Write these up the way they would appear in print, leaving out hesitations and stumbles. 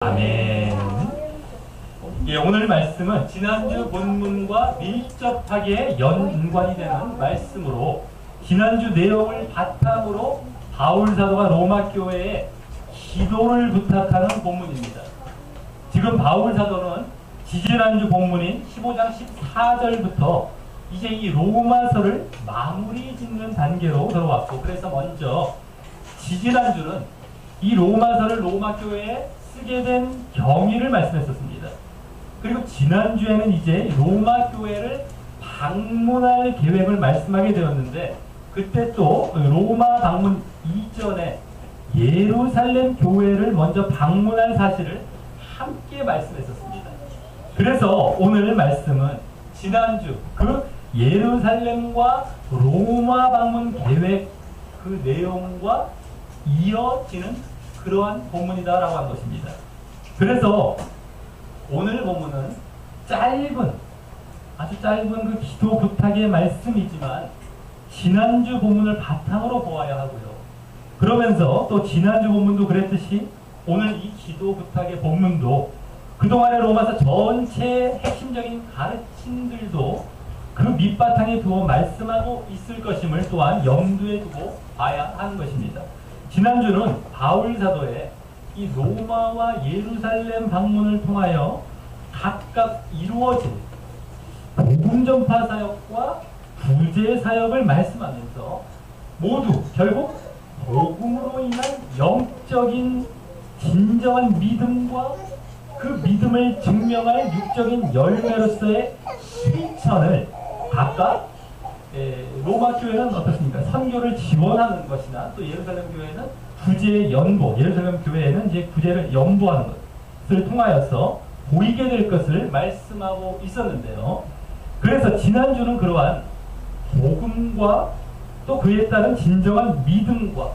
아멘. 예, 오늘 말씀은 지난주 본문과 밀접하게 연관이 되는 말씀으로 지난주 내용을 바탕으로 바울 사도가 로마 교회에 기도를 부탁하는 본문입니다. 지금 바울 사도는 지지난주 본문인 15장 14절부터 이제 이 로마서를 마무리 짓는 단계로 들어왔고, 그래서 먼저 지지난주는 이 로마서를 로마 교회에 쓰게 된 경위를 말씀했었습니다. 그리고 지난주에는 이제 로마 교회를 방문할 계획을 말씀하게 되었는데, 그때 또 로마 방문 이전에 예루살렘 교회를 먼저 방문할 사실을 함께 말씀했었습니다. 그래서 오늘 말씀은 지난주 그 예루살렘과 로마 방문 계획 그 내용과 이어지는 그러한 본문이다라고 한 것입니다. 그래서 오늘 본문은 아주 짧은 그 기도 부탁의 말씀이지만 지난주 본문을 바탕으로 보아야 하고요. 그러면서 또 지난주 본문도 그랬듯이 오늘 이 기도 부탁의 본문도 그동안의 로마서 전체의 핵심적인 가르침들도 그 밑바탕에 두어 말씀하고 있을 것임을 또한 염두에 두고 봐야 하는 것입니다. 지난주는 바울 사도의 이 로마와 예루살렘 방문을 통하여 각각 이루어진 복음 전파 사역과 구제 사역을 말씀하면서 모두 결국 복음으로 인한 영적인 진정한 믿음과 그 믿음을 증명할 육적인 열매로서의 실천을 각각 로마 교회는 어떻습니까? 선교를 지원하는 것이나 또 예루살렘 교회는 구제의 연보, 예루살렘 교회는 이제 구제를 연보하는 것을 통하여서 보이게 될 것을 말씀하고 있었는데요. 그래서 지난주는 그러한 복음과 또 그에 따른 진정한 믿음과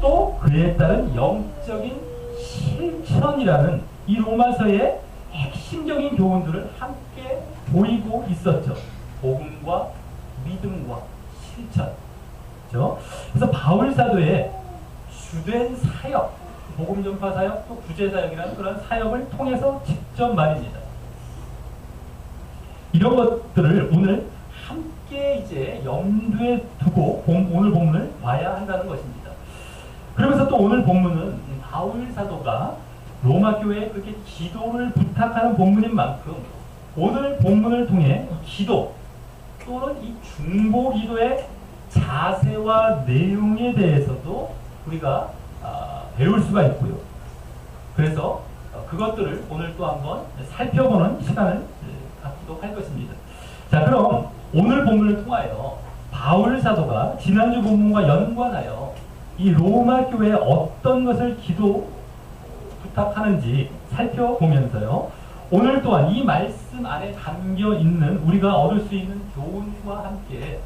또 그에 따른 영적인 실천이라는 이 로마서의 핵심적인 교훈들을 함께 보이고 있었죠. 복음과 믿음과 실천. 그렇죠? 그래서 바울 사도의 주된 사역, 복음 전파 사역, 또 구제 사역이라는 그런 사역을 통해서 직접 말입니다. 이런 것들을 오늘 함께 이제 염두에 두고 오늘 본문을 봐야 한다는 것입니다. 그러면서 또 오늘 본문은 바울 사도가 로마 교회에 그렇게 기도를 부탁하는 본문인 만큼 오늘 본문을 통해 기도 또는 이 중보 기도의 자세와 내용에 대해서도 우리가 배울 수가 있고요. 그래서 그것들을 오늘 또 한번 살펴보는 시간을 갖기도 할 것입니다. 자, 그럼 오늘 본문을 통하여 바울 사도가 지난주 본문과 연관하여 이 로마 교회에 어떤 것을 기도 부탁하는지 살펴보면서요. 오늘 또한 이 말씀 안에 담겨 있는 우리가 얻을 수 있는 교훈과 함께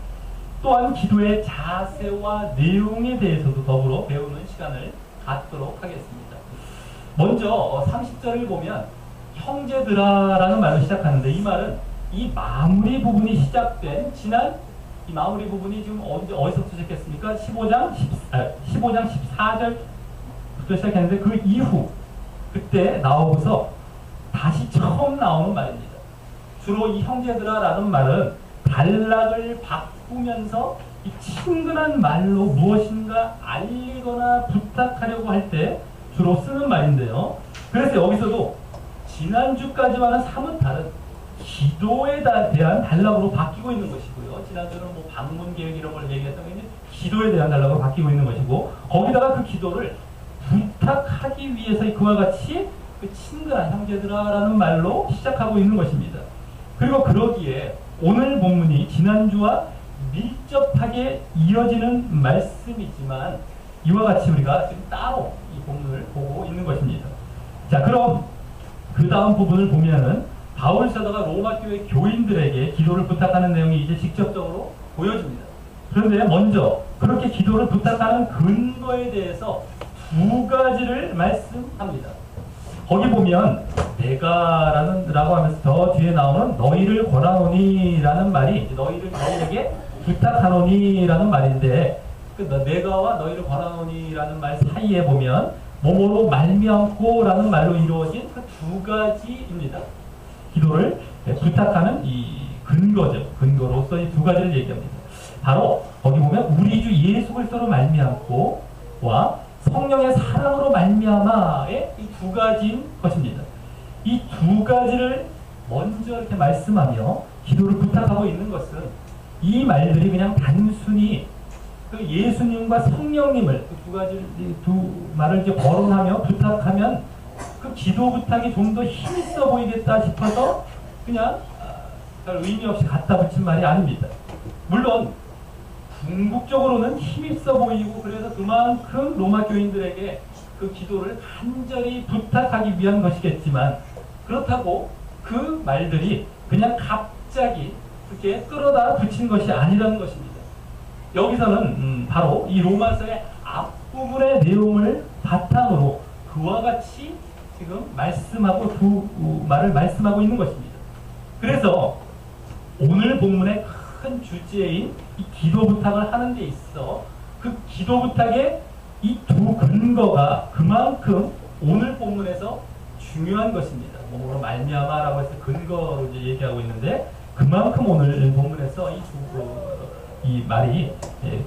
또한 기도의 자세와 내용에 대해서도 더불어 배우는 시간을 갖도록 하겠습니다. 먼저 30절을 보면 형제들아라는 말로 시작하는데, 이 말은 이 마무리 부분이 시작된 이 마무리 부분이 지금 어디서부터 시작했습니까? 15장 14절부터 시작했는데 그 이후 그때 나오고서 다시 처음 나오는 말입니다. 주로 이 형제들아라는 말은 단락을 바꾸면서 이 친근한 말로 무엇인가 알리거나 부탁하려고 할 때 주로 쓰는 말인데요. 그래서 여기서도 지난주까지와는 사뭇 다른 기도에 대한 단락으로 바뀌고 있는 것이고요. 지난주는 뭐 방문 계획 이런 걸 얘기했던 게 기도에 대한 단락으로 바뀌고 있는 것이고, 거기다가 그 기도를 부탁하기 위해서 그와 같이 그 친근한 형제들아라는 말로 시작하고 있는 것입니다. 그리고 그러기에 오늘 본문이 지난주와 밀접하게 이어지는 말씀이지만 이와 같이 우리가 지금 따로 이 본문을 보고 있는 것입니다. 자, 그럼 그 다음 부분을 보면은 바울 사도가 로마 교회 교인들에게 기도를 부탁하는 내용이 이제 직접적으로 보여집니다. 그런데 먼저 그렇게 기도를 부탁하는 근거에 대해서 두 가지를 말씀합니다. 거기 보면 라고 하면서 더 뒤에 나오는 너희를 권하노니라는 말이 너희에게 부탁하노니라는 말인데, 그 내가와 너희를 권하노니라는 말 사이에 보면 뭐뭐로 말미암고라는 말로 이루어진 그 두 가지입니다. 기도를 부탁하는 이 근거죠. 근거로서 이 두 가지를 얘기합니다. 바로 거기 보면 우리 주 예수 그리스도로 말미암고와 성령의 사랑으로 말미암아의 이 두 가지인 것입니다. 이 두 가지를 먼저 이렇게 말씀하며 기도를 부탁하고 있는 것은 이 말들이 그냥 단순히 그 예수님과 성령님을 그 두 가지 두 말을 이제 거론하며 부탁하면 그 기도 부탁이 좀 더 힘있어 보이겠다 싶어서 그냥 별 의미 없이 갖다 붙인 말이 아닙니다. 물론 궁극적으로는 힘있어 보이고 그래서 그만큼 로마 교인들에게 그 기도를 간절히 부탁하기 위한 것이겠지만 그렇다고 그 말들이 그냥 갑자기 그렇게 끌어다 붙인 것이 아니라는 것입니다. 여기서는 바로 이 로마서의 앞부분의 내용을 바탕으로 그와 같이 지금 말씀하고 두 말을 말씀하고 있는 것입니다. 그래서 오늘 본문의 큰 주제인 이 기도 부탁을 하는 데 있어 그 기도 부탁의 이 두 근거가 그만큼 오늘 본문에서 중요한 것입니다. 뭐로 말미암아라고 해서 근거로 이제 얘기하고 있는데 그만큼 오늘 본문에서 이 말이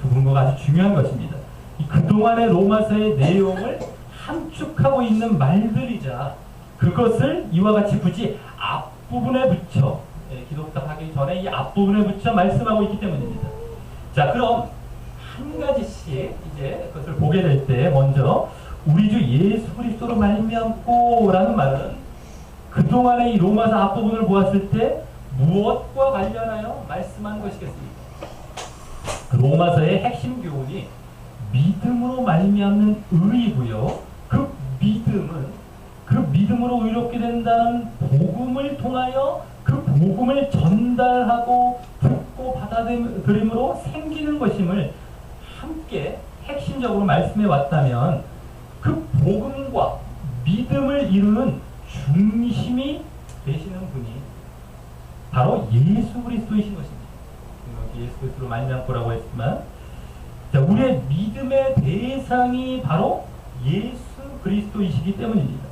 두 근거가 아주 중요한 것입니다. 이 그동안의 로마서의 내용을 함축하고 있는 말들이자 그것을 이와 같이 굳이 앞부분에 붙여 기도 부탁하기 전에 이 앞부분에 붙여 말씀하고 있기 때문입니다. 자, 그럼 한 가지씩 이제 그것을 보게 될 때 먼저 우리 주 예수 그리스도로 말미암고라는 말은 그동안의 이 로마서 앞부분을 보았을 때 무엇과 관련하여 말씀한 것이겠습니까? 로마서의 핵심 교훈이 믿음으로 말미암는 의이고요. 그 믿음으로 의롭게 된다는 복음을 통하여 그 복음을 전달하고 듣고 받아들임으로 생기는 것임을 함께 핵심적으로 말씀해 왔다면 그 복음과 믿음을 이루는 중심이 되시는 분이 바로 예수 그리스도이신 것입니다. 예수 그리스도로 말미암고라고 했지만 자, 우리의 믿음의 대상이 바로 예수 그리스도이시기 때문입니다.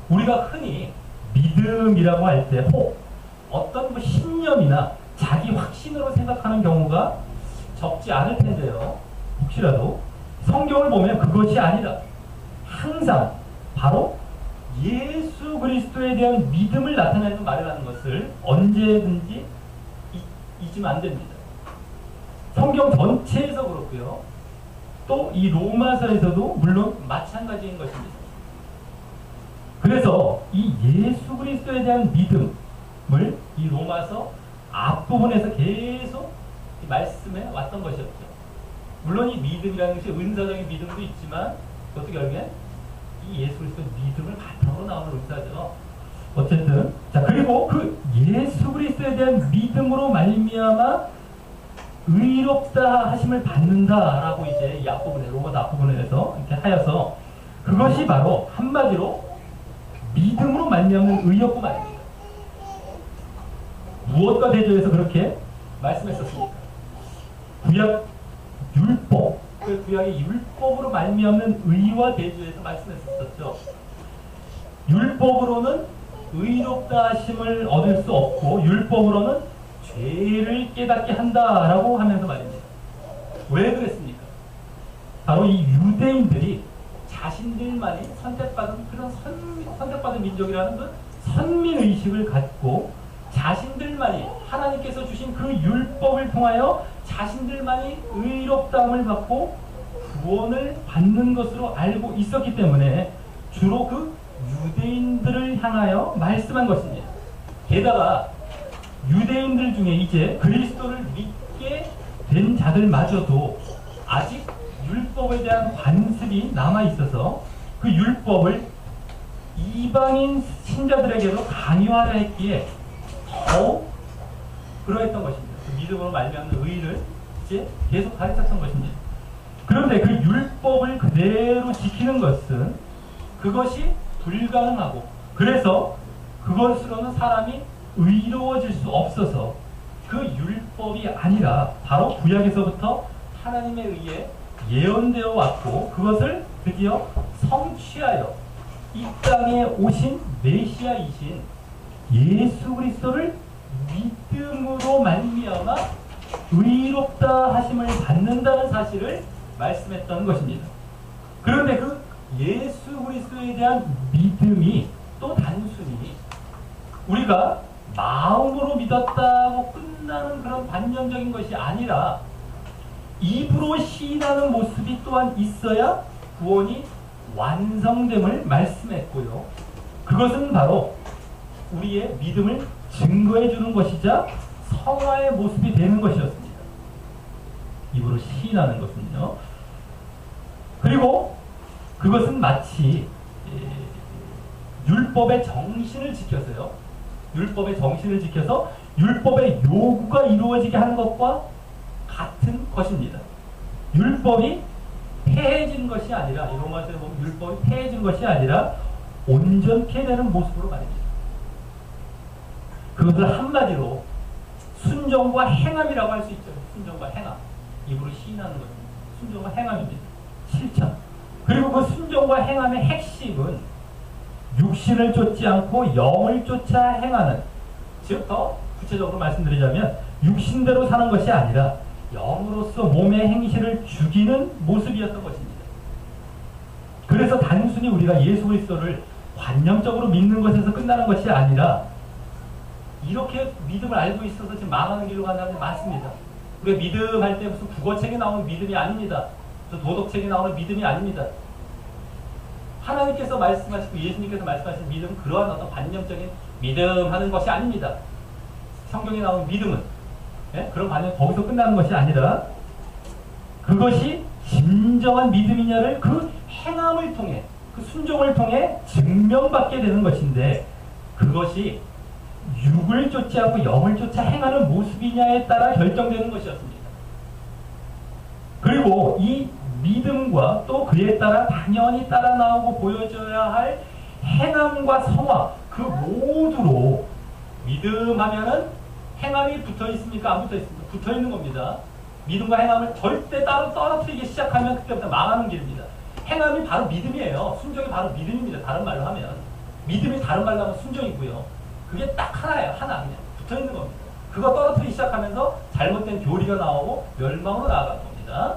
우리가 흔히 믿음이라고 할 때 어떤 신념이나 자기 확신으로 생각하는 경우가 적지 않을 텐데요. 혹시라도 성경을 보면 그것이 아니라 항상 바로 예수 그리스도에 대한 믿음을 나타내는 말을 하는 것을 언제든지 잊으면 안 됩니다. 성경 전체에서 그렇고요. 또 이 로마서에서도 물론 마찬가지인 것입니다. 그래서 이 예수 그리스도에 대한 믿음을 이 로마서 앞부분에서 계속 말씀해 왔던 것이었죠. 물론 이 믿음이라는 것이 은사적인 믿음도 있지만 그것도 결국엔 이 예수 그리스도 믿음을 바탕으로 나오는 은사죠. 어쨌든 자, 그리고 그 예수 그리스도에 대한 믿음으로 말미암아 의롭다 하심을 받는다라고 이제 이 앞부분에 로마서 앞부분에서 이렇게 하여서 그것이 바로 한마디로 믿음으로 말미암는 의였고 말입니다. 무엇과 대조해서 그렇게 말씀했었습니까? 구약 율법, 그 구약의 율법으로 말미암는 의와 대조해서 말씀했었죠. 율법으로는 의롭다 하심을 얻을 수 없고 율법으로는 죄를 깨닫게 한다라고 하면서 말입니다. 왜 그랬습니까? 바로 이 유대인들이 자신들만이 선택받은 그런 선택받은 민족이라는 그 선민의식을 갖고 자신들만이 하나님께서 주신 그 율법을 통하여 자신들만이 의롭다함을 받고 구원을 받는 것으로 알고 있었기 때문에 주로 그 유대인들을 향하여 말씀한 것입니다. 게다가 유대인들 중에 이제 그리스도를 믿게 된 자들마저도 아직 율법에 대한 관습이 남아있어서 그 율법을 이방인 신자들에게도 강요하려 했기에 더욱 그러했던 것입니다. 그 믿음으로 말미암는 의를 이제 계속 가르쳤던 것입니다. 그런데 그 율법을 그대로 지키는 것은 그것이 불가능하고 그래서 그것으로는 사람이 의로워질 수 없어서 그 율법이 아니라 바로 구약에서부터 하나님에 의해 예언되어 왔고 그것을 드디어 성취하여 이 땅에 오신 메시아이신 예수 그리스도를 믿음으로 말미암아 의롭다 하심을 받는다는 사실을 말씀했던 것입니다. 그런데 그 예수 그리스도에 대한 믿음이 또 단순히 우리가 마음으로 믿었다고 끝나는 그런 관념적인 것이 아니라 입으로 시인하는 모습이 또한 있어야 구원이 완성됨을 말씀했고요. 그것은 바로 우리의 믿음을 증거해 주는 것이자 성화의 모습이 되는 것이었습니다. 입으로 시인하는 것은요. 그리고 그것은 마치 율법의 정신을 지켜서요. 율법의 정신을 지켜서 율법의 요구가 이루어지게 하는 것과 같은 것입니다. 율법이 폐해진 것이 아니라, 이 로마서에 보면 율법이 폐해진 것이 아니라 온전케 되는 모습으로 말입니다. 그것을 한마디로 순종과 행함이라고 할 수 있죠. 순종과 행함. 입으로 시인하는 것입니다. 순종과 행함입니다. 실천. 그리고 그 순종과 행함의 핵심은 육신을 쫓지 않고 영을 쫓아 행하는, 즉 더 구체적으로 말씀드리자면 육신대로 사는 것이 아니라 영으로서 몸의 행실을 죽이는 모습이었던 것입니다. 그래서 단순히 우리가 예수 그리스도를 관념적으로 믿는 것에서 끝나는 것이 아니라 이렇게 믿음을 알고 있어서 지금 망하는 길로 가는 사람들이 많습니다. 우리가 믿음 할 때 무슨 국어책에 나오는 믿음이 아닙니다. 도덕책에 나오는 믿음이 아닙니다. 하나님께서 말씀하시고 예수님께서 말씀하신 믿음은 그러한 어떤 관념적인 믿음 하는 것이 아닙니다. 성경에 나오는 믿음은 그런 관념 거기서 끝나는 것이 아니라 그것이 진정한 믿음이냐를 그 행함을 통해, 그 순종을 통해 증명받게 되는 것인데, 그것이 육을 쫓지 않고 영을 쫓아 행하는 모습이냐에 따라 결정되는 것이었습니다. 그리고 이 믿음과 또 그에 따라 당연히 따라 나오고 보여져야 할 행함과 성화, 그 모두로 믿음하면은 행함이 붙어 있습니까? 안 붙어 있습니까? 붙어 있는 겁니다. 믿음과 행함을 절대 따로 떨어뜨리기 시작하면 그때부터 망하는 길입니다. 행함이 바로 믿음이에요. 순종이 바로 믿음입니다. 다른 말로 하면. 믿음이 다른 말로 하면 순종이고요. 그게 딱 하나예요. 하나. 그냥 붙어 있는 겁니다. 그거 떨어뜨리기 시작하면서 잘못된 교리가 나오고 멸망으로 나아가는 겁니다.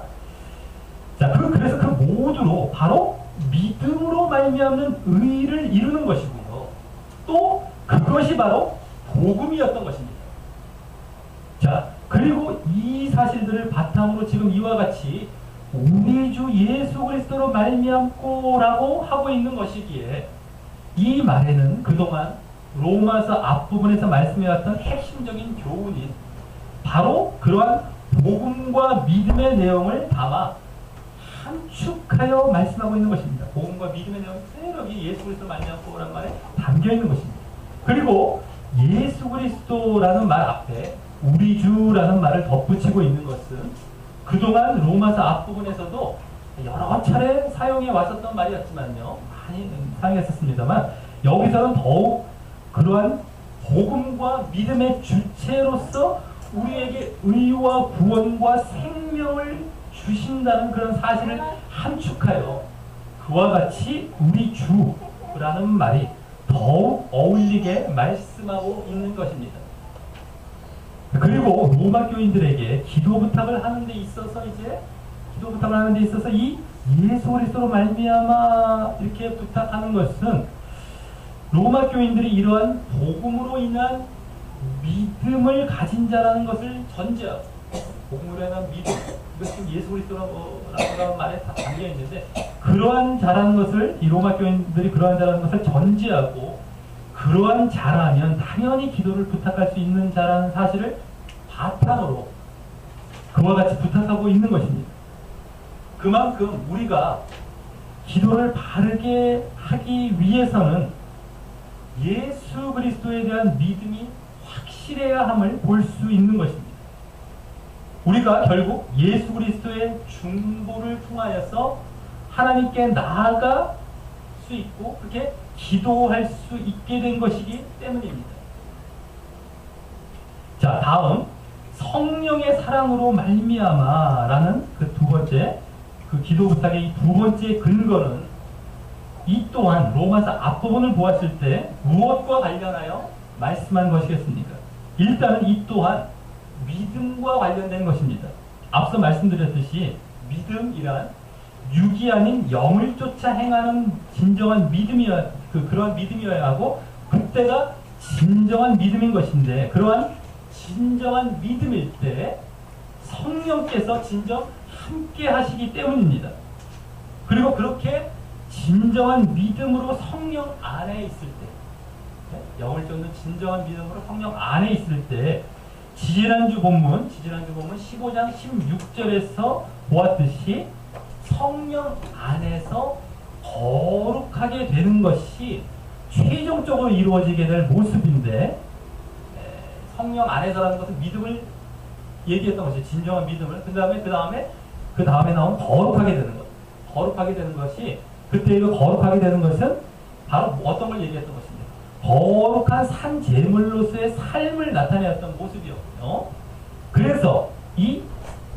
자, 그래서 그 모두로 바로 믿음으로 말미암는 의를 이루는 것이고요. 또 그것이 바로 복음이었던 것입니다. 자, 그리고 이 사실들을 바탕으로 지금 이와 같이 우리 주 예수 그리스도로 말미암고라고 하고 있는 것이기에 이 말에는 그동안 로마서 앞부분에서 말씀해왔던 핵심적인 교훈인 바로 그러한 복음과 믿음의 내용을 담아 함축하여 말씀하고 있는 것입니다. 복음과 믿음의 내용 그대로 예수 그리스도 말미암고라는 말에 담겨 있는 것입니다. 그리고 예수 그리스도라는 말 앞에 우리 주라는 말을 덧붙이고 있는 것은 그동안 로마서 앞부분에서도 여러 차례 사용해 왔었던 말이었지만요, 많이 사용했었습니다만 여기서는 더욱 그러한 복음과 믿음의 주체로서 우리에게 의와 구원과 생명을 주신다는 그런 사실을 함축하여 그와 같이 우리 주라는 말이 더욱 어울리게 말씀하고 있는 것입니다. 그리고 로마 교인들에게 기도 부탁을 하는 데 있어서 이 예수 그리스도로 말미암아 이렇게 부탁하는 것은 로마 교인들이 이러한 복음으로 인한 믿음을 가진 자라는 것을 전제하고, 복음으로 인한 믿음, 이것은 예수 그리스도라는 말에 다 담겨 있는데, 그러한 자라는 것을, 이 로마 교인들이 그러한 자라는 것을 전제하고, 그러한 자라면 당연히 기도를 부탁할 수 있는 자라는 사실을 바탕으로 그와 같이 부탁하고 있는 것입니다. 그만큼 우리가 기도를 바르게 하기 위해서는 예수 그리스도에 대한 믿음이 확실해야 함을 볼 수 있는 것입니다. 우리가 결국 예수 그리스도의 중보를 통하여서 하나님께 나아갈 수 있고 그렇게 기도할 수 있게 된 것이기 때문입니다. 자, 다음 성령의 사랑으로 말미암아라는 그 두 번째, 그 기도 부탁의 이 두 번째 근거는 이 또한 로마서 앞부분을 보았을 때 무엇과 관련하여 말씀한 것이겠습니까? 일단은 이 또한 믿음과 관련된 것입니다. 앞서 말씀드렸듯이 믿음이란 육이 아닌 영을 쫓아 행하는 진정한 그러한 믿음이어야 하고, 그때가 진정한 믿음인 것인데, 그러한 진정한 믿음일 때 성령께서 진정 함께 하시기 때문입니다. 그리고 그렇게 진정한 믿음으로 성령 안에 있을 때, 영을 쫓는 진정한 믿음으로 성령 안에 있을 때, 지지난주 본문 15장 16절에서 보았듯이 성령 안에서 거룩하게 되는 것이 최종적으로 이루어지게 될 모습인데, 성령 안에서라는 것은 믿음을 얘기했던 것이 진정한 믿음을, 그 다음에 나온 거룩하게 되는 것. 거룩하게 되는 것이, 그때 그 거룩하게 되는 것은 바로 어떤 걸 얘기했던 것입니다. 거룩한 산 제물로서의 삶을 나타내었던 모습이었고요. 그래서 이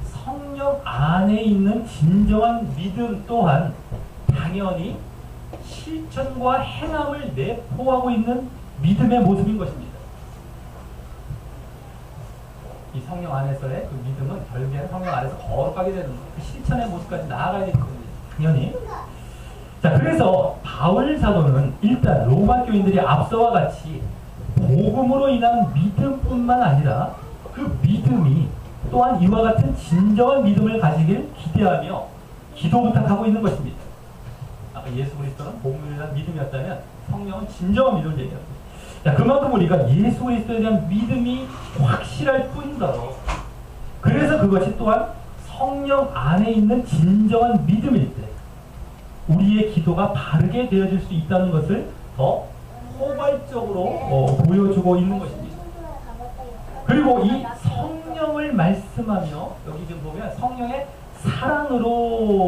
성령 안에 있는 진정한 믿음 또한 당연히 실천과 행함을 내포하고 있는 믿음의 모습인 것입니다. 이 성령 안에서의 그 믿음은 결국에는 성령 안에서 거룩하게 되는 그 실천의 모습까지 나아가야 되기 때문에 당연히. 자, 그래서 바울 사도는 일단 로마 교인들이 앞서와 같이 복음으로 인한 믿음뿐만 아니라 그 믿음이 또한 이와 같은 진정한 믿음을 가지길 기대하며 기도 부탁하고 있는 것입니다. 아까 예수 그리스도는 복음에 대한 믿음이었다면 성령은 진정한 믿음을 얘기합니다. 자, 그만큼 우리가 예수 그리스도에 대한 믿음이 확실할 뿐더러, 그래서 그것이 또한 성령 안에 있는 진정한 믿음일 때 우리의 기도가 바르게 되어질 수 있다는 것을 더 포괄적으로 보여주고 있는 것입니다. 그리고 이 성령을 말씀하며, 여기 지금 보면 성령의 사랑으로라고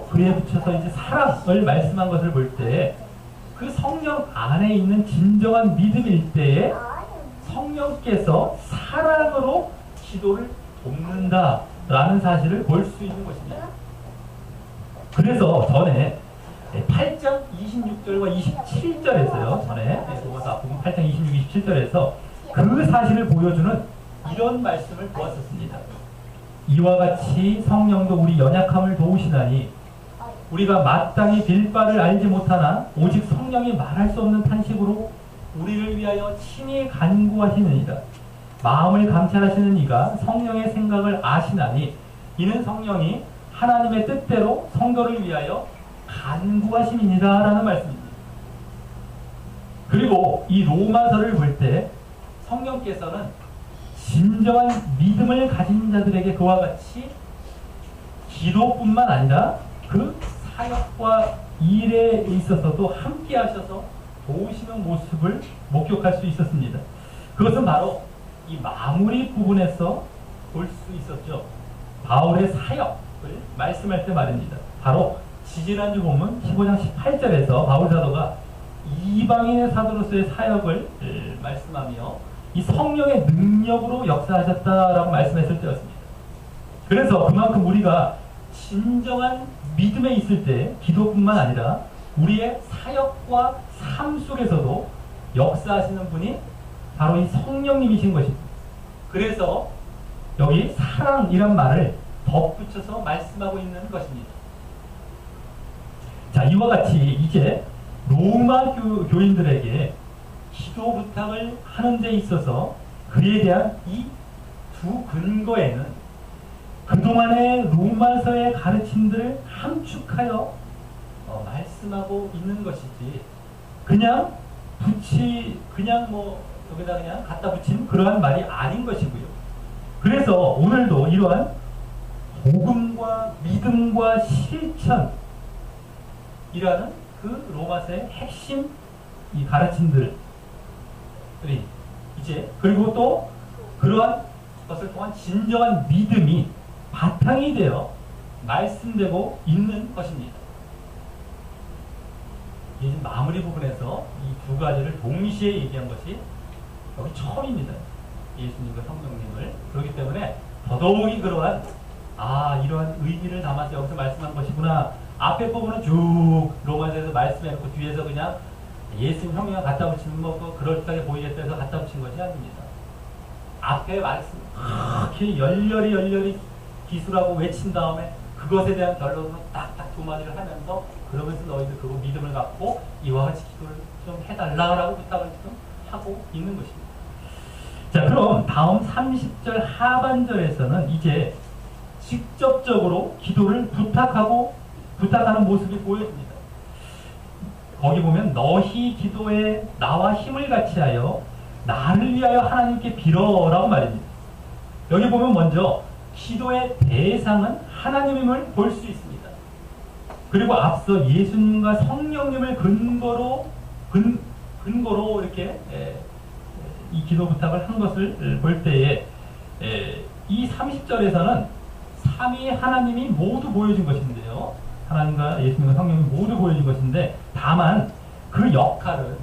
글에 붙여서 이제 사랑을 말씀한 것을 볼 때, 그 성령 안에 있는 진정한 믿음일 때에 성령께서 사랑으로 기도를 돕는다라는 사실을 볼 수 있는 것입니다. 그래서 전에 8장 26절과 27절에서요, 로마서 앞부분 8장 26, 27절에서 그 사실을 보여주는 이런 말씀을 보았었습니다. 이와 같이 성령도 우리 연약함을 도우시나니 우리가 마땅히 될 바를 알지 못하나 오직 성령이 말할 수 없는 탄식으로 우리를 위하여 친히 간구하시느니라. 마음을 감찰하시는 이가 성령의 생각을 아시나니 이는 성령이 하나님의 뜻대로 성도를 위하여 간구하심이니라 라는 말씀입니다. 그리고 이 로마서를 볼 때 성령께서는 진정한 믿음을 가진 자들에게 그와 같이 기도뿐만 아니라 그 사역과 일에 있어서도 함께 하셔서 도우시는 모습을 목격할 수 있었습니다. 그것은 바로 이 마무리 부분에서 볼 수 있었죠. 바울의 사역을 말씀할 때 말입니다. 바로 지지난주 본문 15장 18절에서 바울 사도가 이방인의 사도로서의 사역을 말씀하며 이 성령의 능력으로 역사하셨다라고 말씀했을 때였습니다. 그래서 그만큼 우리가 진정한 믿음에 있을 때 기도뿐만 아니라 우리의 사역과 삶 속에서도 역사하시는 분이 바로 이 성령님이신 것입니다. 그래서 여기 사랑이란 말을 덧붙여서 말씀하고 있는 것입니다. 자, 이와 같이 이제 로마 교인들에게 기도 부탁을 하는 데 있어서 그에 대한 이 두 근거에는 그동안의 로마서의 가르침들을 함축하여 말씀하고 있는 것이지, 그냥 여기다 그냥 갖다 붙인 그러한 말이 아닌 것이고요. 그래서 오늘도 이러한 복음과 믿음과 실천이라는 그 로마서의 핵심 이 가르침들이 이제, 그리고 또 그러한 것을 통한 진정한 믿음이 바탕이 되어 말씀되고 있는 것입니다. 이 마무리 부분에서 이 두 가지를 동시에 얘기한 것이 여기 처음입니다. 예수님과 성령님을. 그렇기 때문에 더더욱이 그러한 이러한 의미를 담아서 여기서 말씀한 것이구나, 앞에 부분은 쭉 로마서에서 말씀해놓고 뒤에서 그냥 예수님 성경에 갖다 붙이면 뭐 그럴듯하게 보이겠다 해서 갖다 붙인 것이 아닙니다. 앞에 말씀 그렇게 열렬히 기술하고 외친 다음에 그것에 대한 결론으로 딱딱 두 마디를 하면서 그러면서 너희들 그거 믿음을 갖고 이와 같이 기도를 좀 해달라고 부탁을 좀 하고 있는 것입니다. 자, 그럼 다음 30절 하반절에서는 이제 직접적으로 기도를 부탁하는 모습이 보여집니다. 거기 보면 너희 기도에 나와 힘을 같이하여 나를 위하여 하나님께 빌어라고 말입니다. 여기 보면 먼저 기도의 대상은 하나님임을 볼 수 있습니다. 그리고 앞서 예수님과 성령님을 근거로 이렇게 이 기도 부탁을 한 것을 볼 때에 이 30절에서는 삼위 하나님이 모두 보여진 것인데요. 하나님과 예수님과 성령님이 모두 보여진 것인데 다만 그 역할은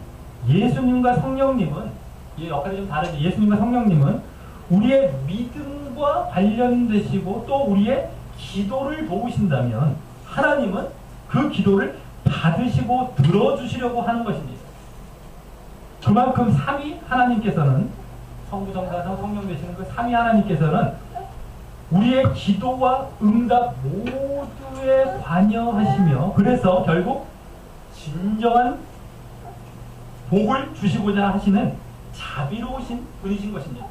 예수님과 성령님은 이 역할이 좀 다르지. 예수님과 성령님은 우리의 믿음과 관련되시고 또 우리의 기도를 도우신다면 하나님은 그 기도를 받으시고 들어주시려고 하는 것입니다. 그만큼 삼위 하나님께서는 성부 성자성 성령 되시는 그 삼위 하나님께서는 우리의 기도와 응답 모두에 관여하시며 그래서 결국 진정한 복을 주시고자 하시는 자비로우신 분이신 것입니다.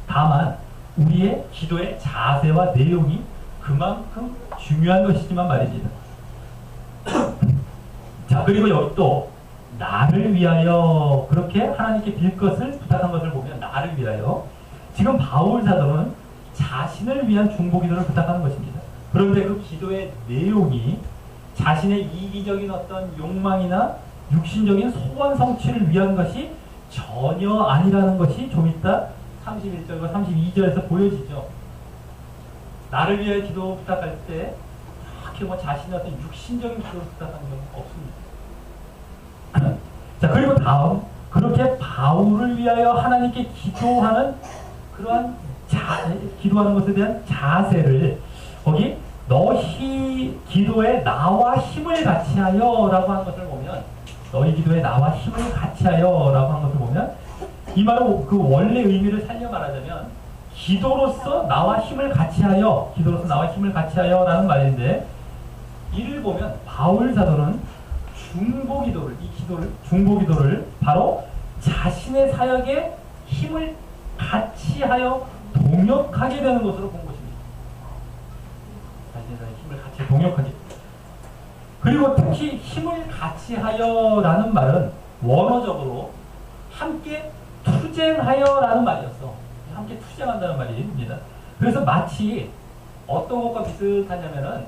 다만 우리의 기도의 자세와 내용이 그만큼 중요한 것이지만 말입니다. 자, 그리고 여기 또 나를 위하여 그렇게 하나님께 빌 것을 부탁한 것을 보면 나를 위하여 지금 바울 사도는 자신을 위한 중보기도를 부탁하는 것입니다. 그런데 그 기도의 내용이 자신의 이기적인 어떤 욕망이나 육신적인 소원 성취를 위한 것이 전혀 아니라는 것이 좀 이따 31절과 32절에서 보여지죠. 나를 위해 기도 부탁할 때 그렇게 뭐 자신의 어떤 육신적인 기도를 부탁하는 건 없습니다. 자, 그리고 다음 그렇게 바울을 위하여 하나님께 기도하는 그러한 기도하는 것에 대한 자세를 거기 너희 기도에 나와 힘을 같이하여 라고 하는 것을 보면 너희 기도에 나와 힘을 같이하여 라고 하는 것을 보면 이 말은 그 원래 의미를 살려 말하자면 기도로서 나와 힘을 같이하여 라는 말인데 이를 보면 바울 사도는 중보기도를 바로 자신의 사역에 힘을 같이하여 동역하게 되는 것으로 본 것입니다. 자신의 사역에 힘을 같이 동역하게. 그리고 특히 힘을 같이하여라는 말은 원어적으로 함께 투쟁하여라는 말이었어. 함께 투쟁한다는 말입니다. 그래서 마치 어떤 것과 비슷하냐면은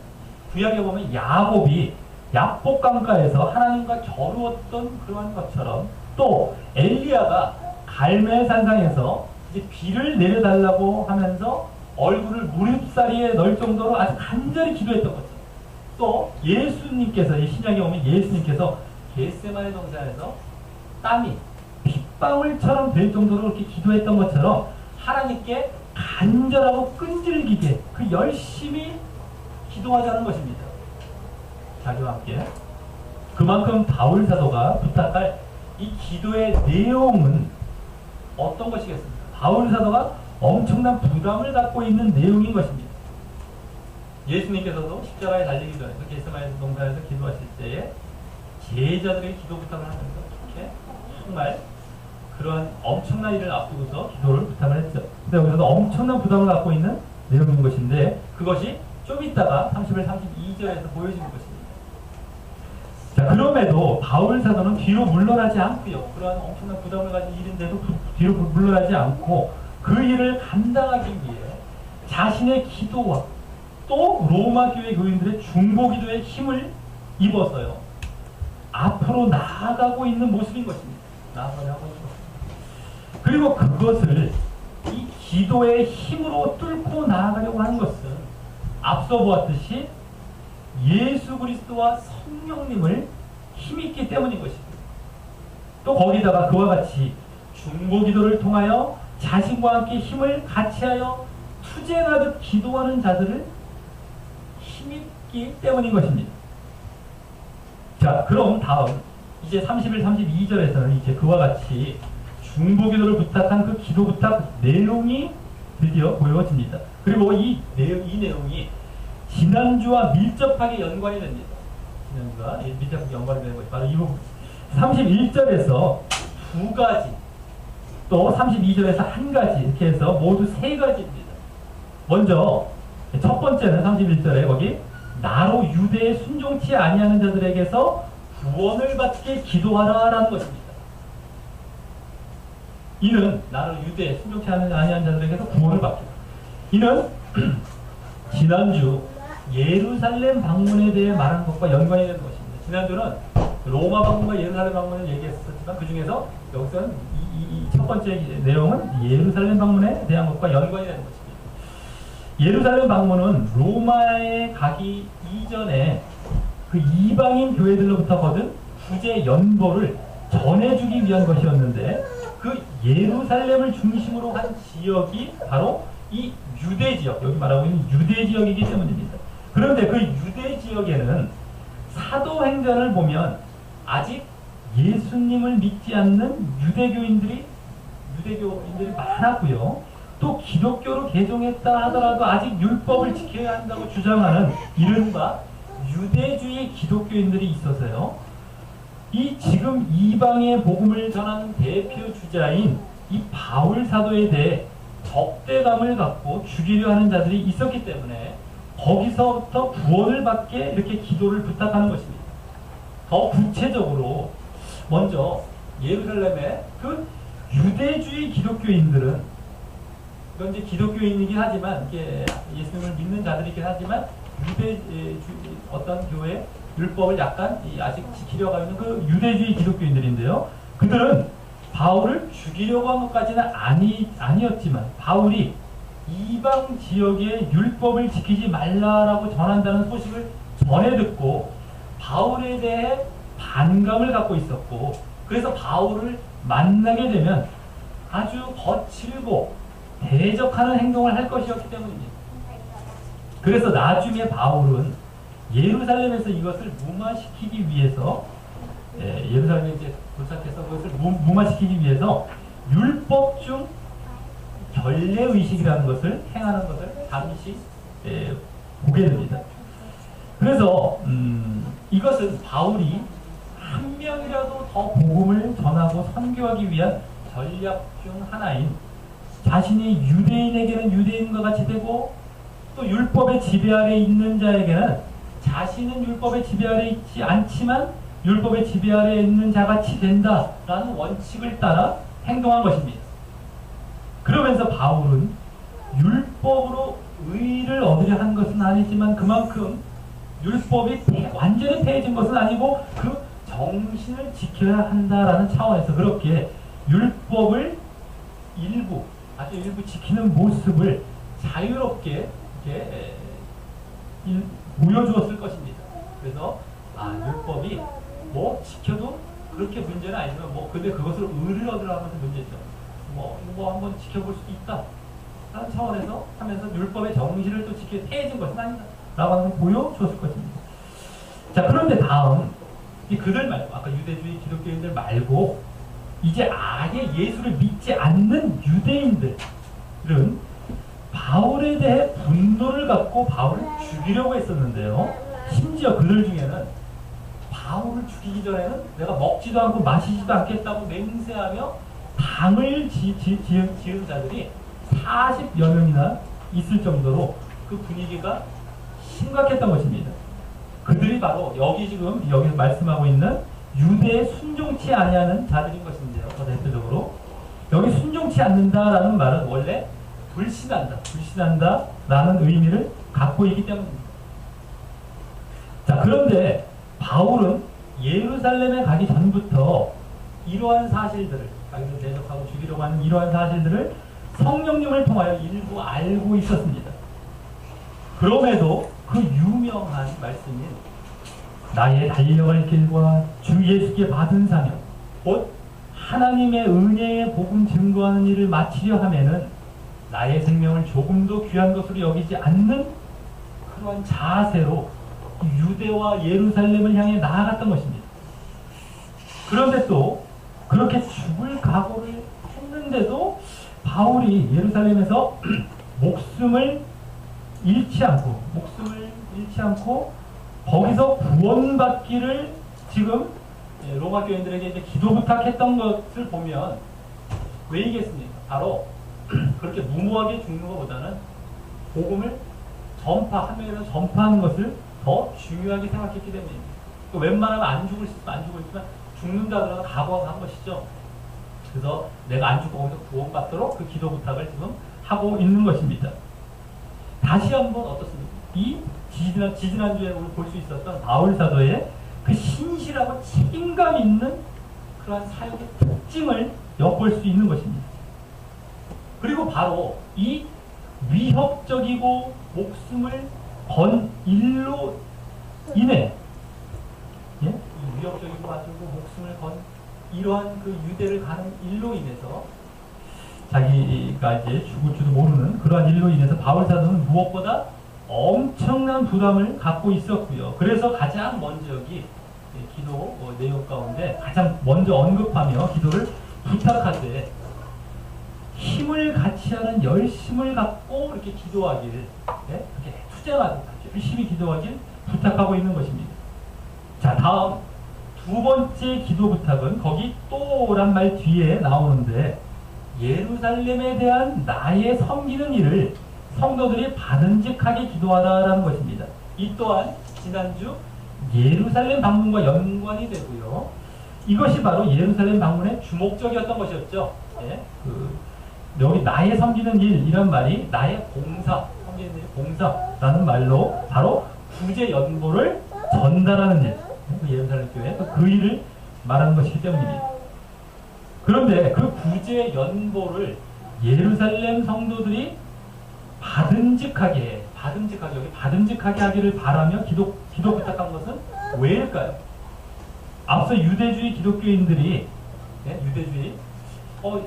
구약에 보면 야곱이 약복강가에서 하나님과 겨루었던 그러한 것처럼 또 엘리야가 갈멜산상에서 이제 비를 내려달라고 하면서 얼굴을 무릎사리에 넣을 정도로 아주 간절히 기도했던 것처럼 또 예수님께서 이 신약에 보면 예수님께서 겟세마네 동산에서 땀이 빗방울처럼 될 정도로 그렇게 기도했던 것처럼 하나님께 간절하고 끈질기게 그 열심히 기도하자는 것입니다. 자기와 함께. 그만큼 바울 사도가 부탁할 이 기도의 내용은 어떤 것이겠습니까? 바울 사도가 엄청난 부담을 갖고 있는 내용인 것입니다. 예수님께서도 십자가에 달리기 전에 겟세마네 동산에서 기도하실 때에 제자들의 기도 부탁을 하면서 이렇게 정말 그러한 엄청난 일을 앞두고서 기도를 부탁을 했죠. 근데 여기서도 엄청난 부담을 갖고 있는 내용인 것인데 그것이 좀 이따가 31, 32절에서 보여지는 것입니다. 자, 그럼에도 바울 사도는 뒤로 물러나지 않고요. 그러한 엄청난 부담을 가진 일인데도 뒤로 물러나지 않고 그 일을 감당하기 위해 자신의 기도와 또 로마 교회 교인들의 중보기도에 힘을 입어서요. 앞으로 나아가고 있는 모습인 것입니다. 그리고 그것을 이 기도의 힘으로 뚫고 나아가려고 하는 것은 앞서 보았듯이 예수 그리스도와 성령님을 힘있기 때문인 것입니다. 또 거기다가 그와 같이 중보기도를 통하여 자신과 함께 힘을 같이하여 투쟁하듯 기도하는 자들을 했기 때문인 것입니다. 자, 그럼 다음 이제 31, 32절에서는 이제 그와 같이 중보기도를 부탁한 그 기도 부탁 내용이 드디어 보여집니다. 그리고 이 내용이 지난주와 밀접하게 연관이 됩니다. 지난주와 밀접하게 연관이 되는 것이 바로 이 부분. 31절에서 두 가지, 또 32절에서 한 가지, 이렇게 해서 모두 세 가지입니다. 먼저 첫 번째는 31절에 거기 나로 유대에 순종치 아니하는 자들에게서 구원을 받게 기도하라라는 것입니다. 이는 나로 유대에 순종치 아니하는 자들에게서 구원을 받게. 이는 지난주 예루살렘 방문에 대해 말한 것과 연관이 되는 것입니다. 지난주는 로마 방문과 예루살렘 방문을 얘기했었지만 그 중에서 여기서는 이 첫 번째 내용은 예루살렘 방문에 대한 것과 연관이 되는 것입니다. 예루살렘 방문은 로마에 가기 이전에 그 이방인 교회들로부터 거둔 구제 연보를 전해주기 위한 것이었는데 그 예루살렘을 중심으로 한 지역이 바로 이 유대 지역, 여기 말하고 있는 유대 지역이기 때문입니다. 그런데 그 유대 지역에는 사도행전을 보면 아직 예수님을 믿지 않는 유대교인들이 많았고요. 또 기독교로 개종했다 하더라도 아직 율법을 지켜야 한다고 주장하는 이른바 유대주의 기독교인들이 있어서요. 이 지금 이방의 복음을 전하는 대표 주자인 이 바울 사도에 대해 적대감을 갖고 죽이려 하는 자들이 있었기 때문에 거기서부터 구원을 받게 이렇게 기도를 부탁하는 것입니다. 더 구체적으로 먼저 예루살렘의 그 유대주의 기독교인들은, 이건 이제 기독교인이긴 하지만 이게 예수님을 믿는 자들이긴 하지만 어떤 교회 율법을 약간 아직 지키려고 하는 그 유대주의 기독교인들인데요. 그들은 바울을 죽이려고 한 것까지는 아니었지만 바울이 이방 지역의 율법을 지키지 말라라고 전한다는 소식을 전해 듣고 바울에 대해 반감을 갖고 있었고, 그래서 바울을 만나게 되면 아주 거칠고 대적하는 행동을 할 것이었기 때문입니다. 그래서 나중에 바울은 예루살렘에서 이것을 무마시키기 위해서 예루살렘에 이제 도착해서 그것을 무마시키기 위해서 율법 중 결례의식이라는 것을 행하는 것을 잠시 보게 됩니다. 그래서 이것은 바울이 한 명이라도 더 복음을 전하고 선교하기 위한 전략 중 하나인, 자신이 유대인에게는 유대인과 같이 되고 또 율법의 지배 아래 있는 자에게는 자신은 율법의 지배 아래 있지 않지만 율법의 지배 아래 있는 자같이 된다라는 원칙을 따라 행동한 것입니다. 그러면서 바울은 율법으로 의를 얻으려 한 것은 아니지만 그만큼 율법이 완전히 폐해진 것은 아니고 그 정신을 지켜야 한다라는 차원에서 그렇게 율법을 아주 일부 지키는 모습을 자유롭게 이렇게 보여주었을 것입니다. 그래서 율법이 뭐 지켜도 그렇게 문제는 아니지만 근데 그것을 의를 얻으려 하면서 문제죠. 이거 한번 지켜볼 수도 있다 라는 차원에서 하면서 율법의 정신을 또 지켜 폐해진 것은 아니다 라고 하는 걸 보여주었을 것입니다. 자, 그런데 다음 그들 말고 아까 유대주의 기독교인들 말고 이제 아예 예수를 믿지 않는 유대인들은 바울에 대해 분노를 갖고 바울을 죽이려고 했었는데요. 심지어 그들 중에는 바울을 죽이기 전에는 내가 먹지도 않고 마시지도 않겠다고 맹세하며 당을 지은 자들이 40여 명이나 있을 정도로 그 분위기가 심각했던 것입니다. 그들이 바로 여기 말씀하고 있는 유대에 순종치 아니하는 자들인 것인데요. 더 대표적으로 여기 순종치 않는다라는 말은 원래 불신한다 라는 의미를 갖고 있기 때문입니다. 자, 그런데 바울은 예루살렘에 가기 전부터 이러한 사실들을, 자기를 대적하고 죽이려고 하는 이러한 사실들을 성령님을 통하여 일부 알고 있었습니다. 그럼에도 그 유명한 말씀인 나의 달려갈 길과 주 예수께 받은 사명, 곧 하나님의 은혜의 복음 증거하는 일을 마치려 하면은 나의 생명을 조금도 귀한 것으로 여기지 않는 그러한 자세로 유대와 예루살렘을 향해 나아갔던 것입니다. 그런데 또 그렇게 죽을 각오를 했는데도 바울이 예루살렘에서 목숨을 잃지 않고 거기서 구원받기를 지금 로마 교인들에게 이제 기도 부탁했던 것을 보면 왜이겠습니까? 바로 그렇게 무모하게 죽는 것보다는 복음을 한 명이라도 전파하는 것을 더 중요하게 생각했기 때문입니다. 웬만하면 안 죽을 수 있으면 안 죽을 수 있지만 죽는다 그러면 각오하고 한 것이죠. 그래서 내가 안 죽고 거기서 구원받도록 그 기도 부탁을 지금 하고 있는 것입니다. 다시 한번 어떻습니까? 이 지지난주에 우리 볼 수 있었던 바울 사도의 그 신실하고 책임감 있는 그러한 사역의 특징을 엿볼 수 있는 것입니다. 그리고 바로 이 위협적이고 목숨을 건 일로 인해 이 위협적이고 아주 목숨을 건 이러한 그 유대를 가는 일로 인해서 자기가 이제 죽을 줄도 모르는 그러한 일로 인해서 바울 사도는 무엇보다 엄청난 부담을 갖고 있었고요. 그래서 가장 먼저 여기 기도 내용 가운데 가장 먼저 언급하며 기도를 부탁하되 힘을 같이 하는 열심을 갖고 이렇게 기도하길, 이렇게 투쟁하듯 열심히 기도하길 부탁하고 있는 것입니다. 자, 다음 두 번째 기도 부탁은 거기 또란 말 뒤에 나오는데 예루살렘에 대한 나의 섬기는 일을 성도들이 받은직하게 기도하라라는 것입니다. 이 또한 지난주 예루살렘 방문과 연관이 되고요. 이것이 바로 예루살렘 방문의 주목적이었던 것이었죠. 여기 나의 섬기는 일 이런 말이 나의 봉사, 섬기는 일 봉사라는 말로 바로 구제 연보를 전달하는 일, 예루살렘 교회 그 일을 말하는 것이기 때문입니다. 그런데 그 구제 연보를 예루살렘 성도들이 받은직하게 하기를 바라며 기도 부탁한 것은 왜일까요? 앞서 유대주의 기독교인들이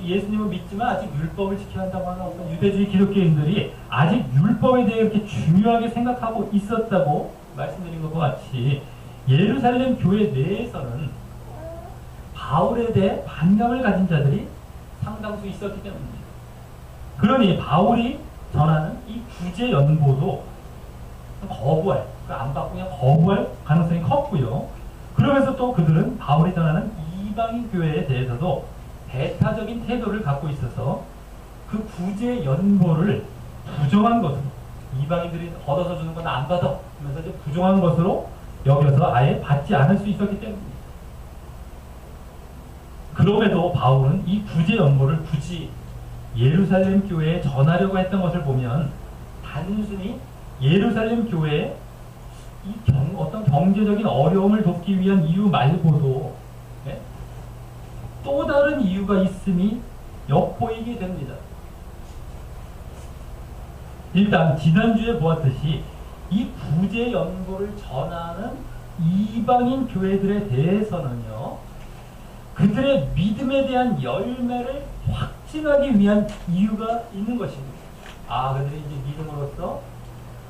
예수님을 믿지만 아직 율법을 지켜야 한다고 하는 어떤 유대주의 기독교인들이 아직 율법에 대해 이렇게 중요하게 생각하고 있었다고 말씀드린 것과 같이 예루살렘 교회 내에서는 바울에 대해 반감을 가진 자들이 상당수 있었기 때문입니다. 그러니 바울이 전하는 이 구제 연보도 안 받고 그냥 거부할 가능성이 컸고요. 그러면서 또 그들은 바울이 전하는 이방인 교회에 대해서도 배타적인 태도를 갖고 있어서 그 구제 연보를 부정한 것으로, 이방인들이 얻어서 주는 건 안 받아 하면서 이제 부정한 것으로 여겨서 아예 받지 않을 수 있었기 때문입니다. 그럼에도 바울은 이 구제 연보를 굳이 예루살렘 교회에 전하려고 했던 것을 보면 단순히 예루살렘 교회에 어떤 경제적인 어려움을 돕기 위한 이유 말고도 또 다른 이유가 있음이 엿보이게 됩니다. 일단 지난주에 보았듯이 이 구제 연보를 전하는 이방인 교회들에 대해서는요, 그들의 믿음에 대한 열매를 확증하기 위한 이유가 있는 것입니다. 그들이 이제 믿음으로써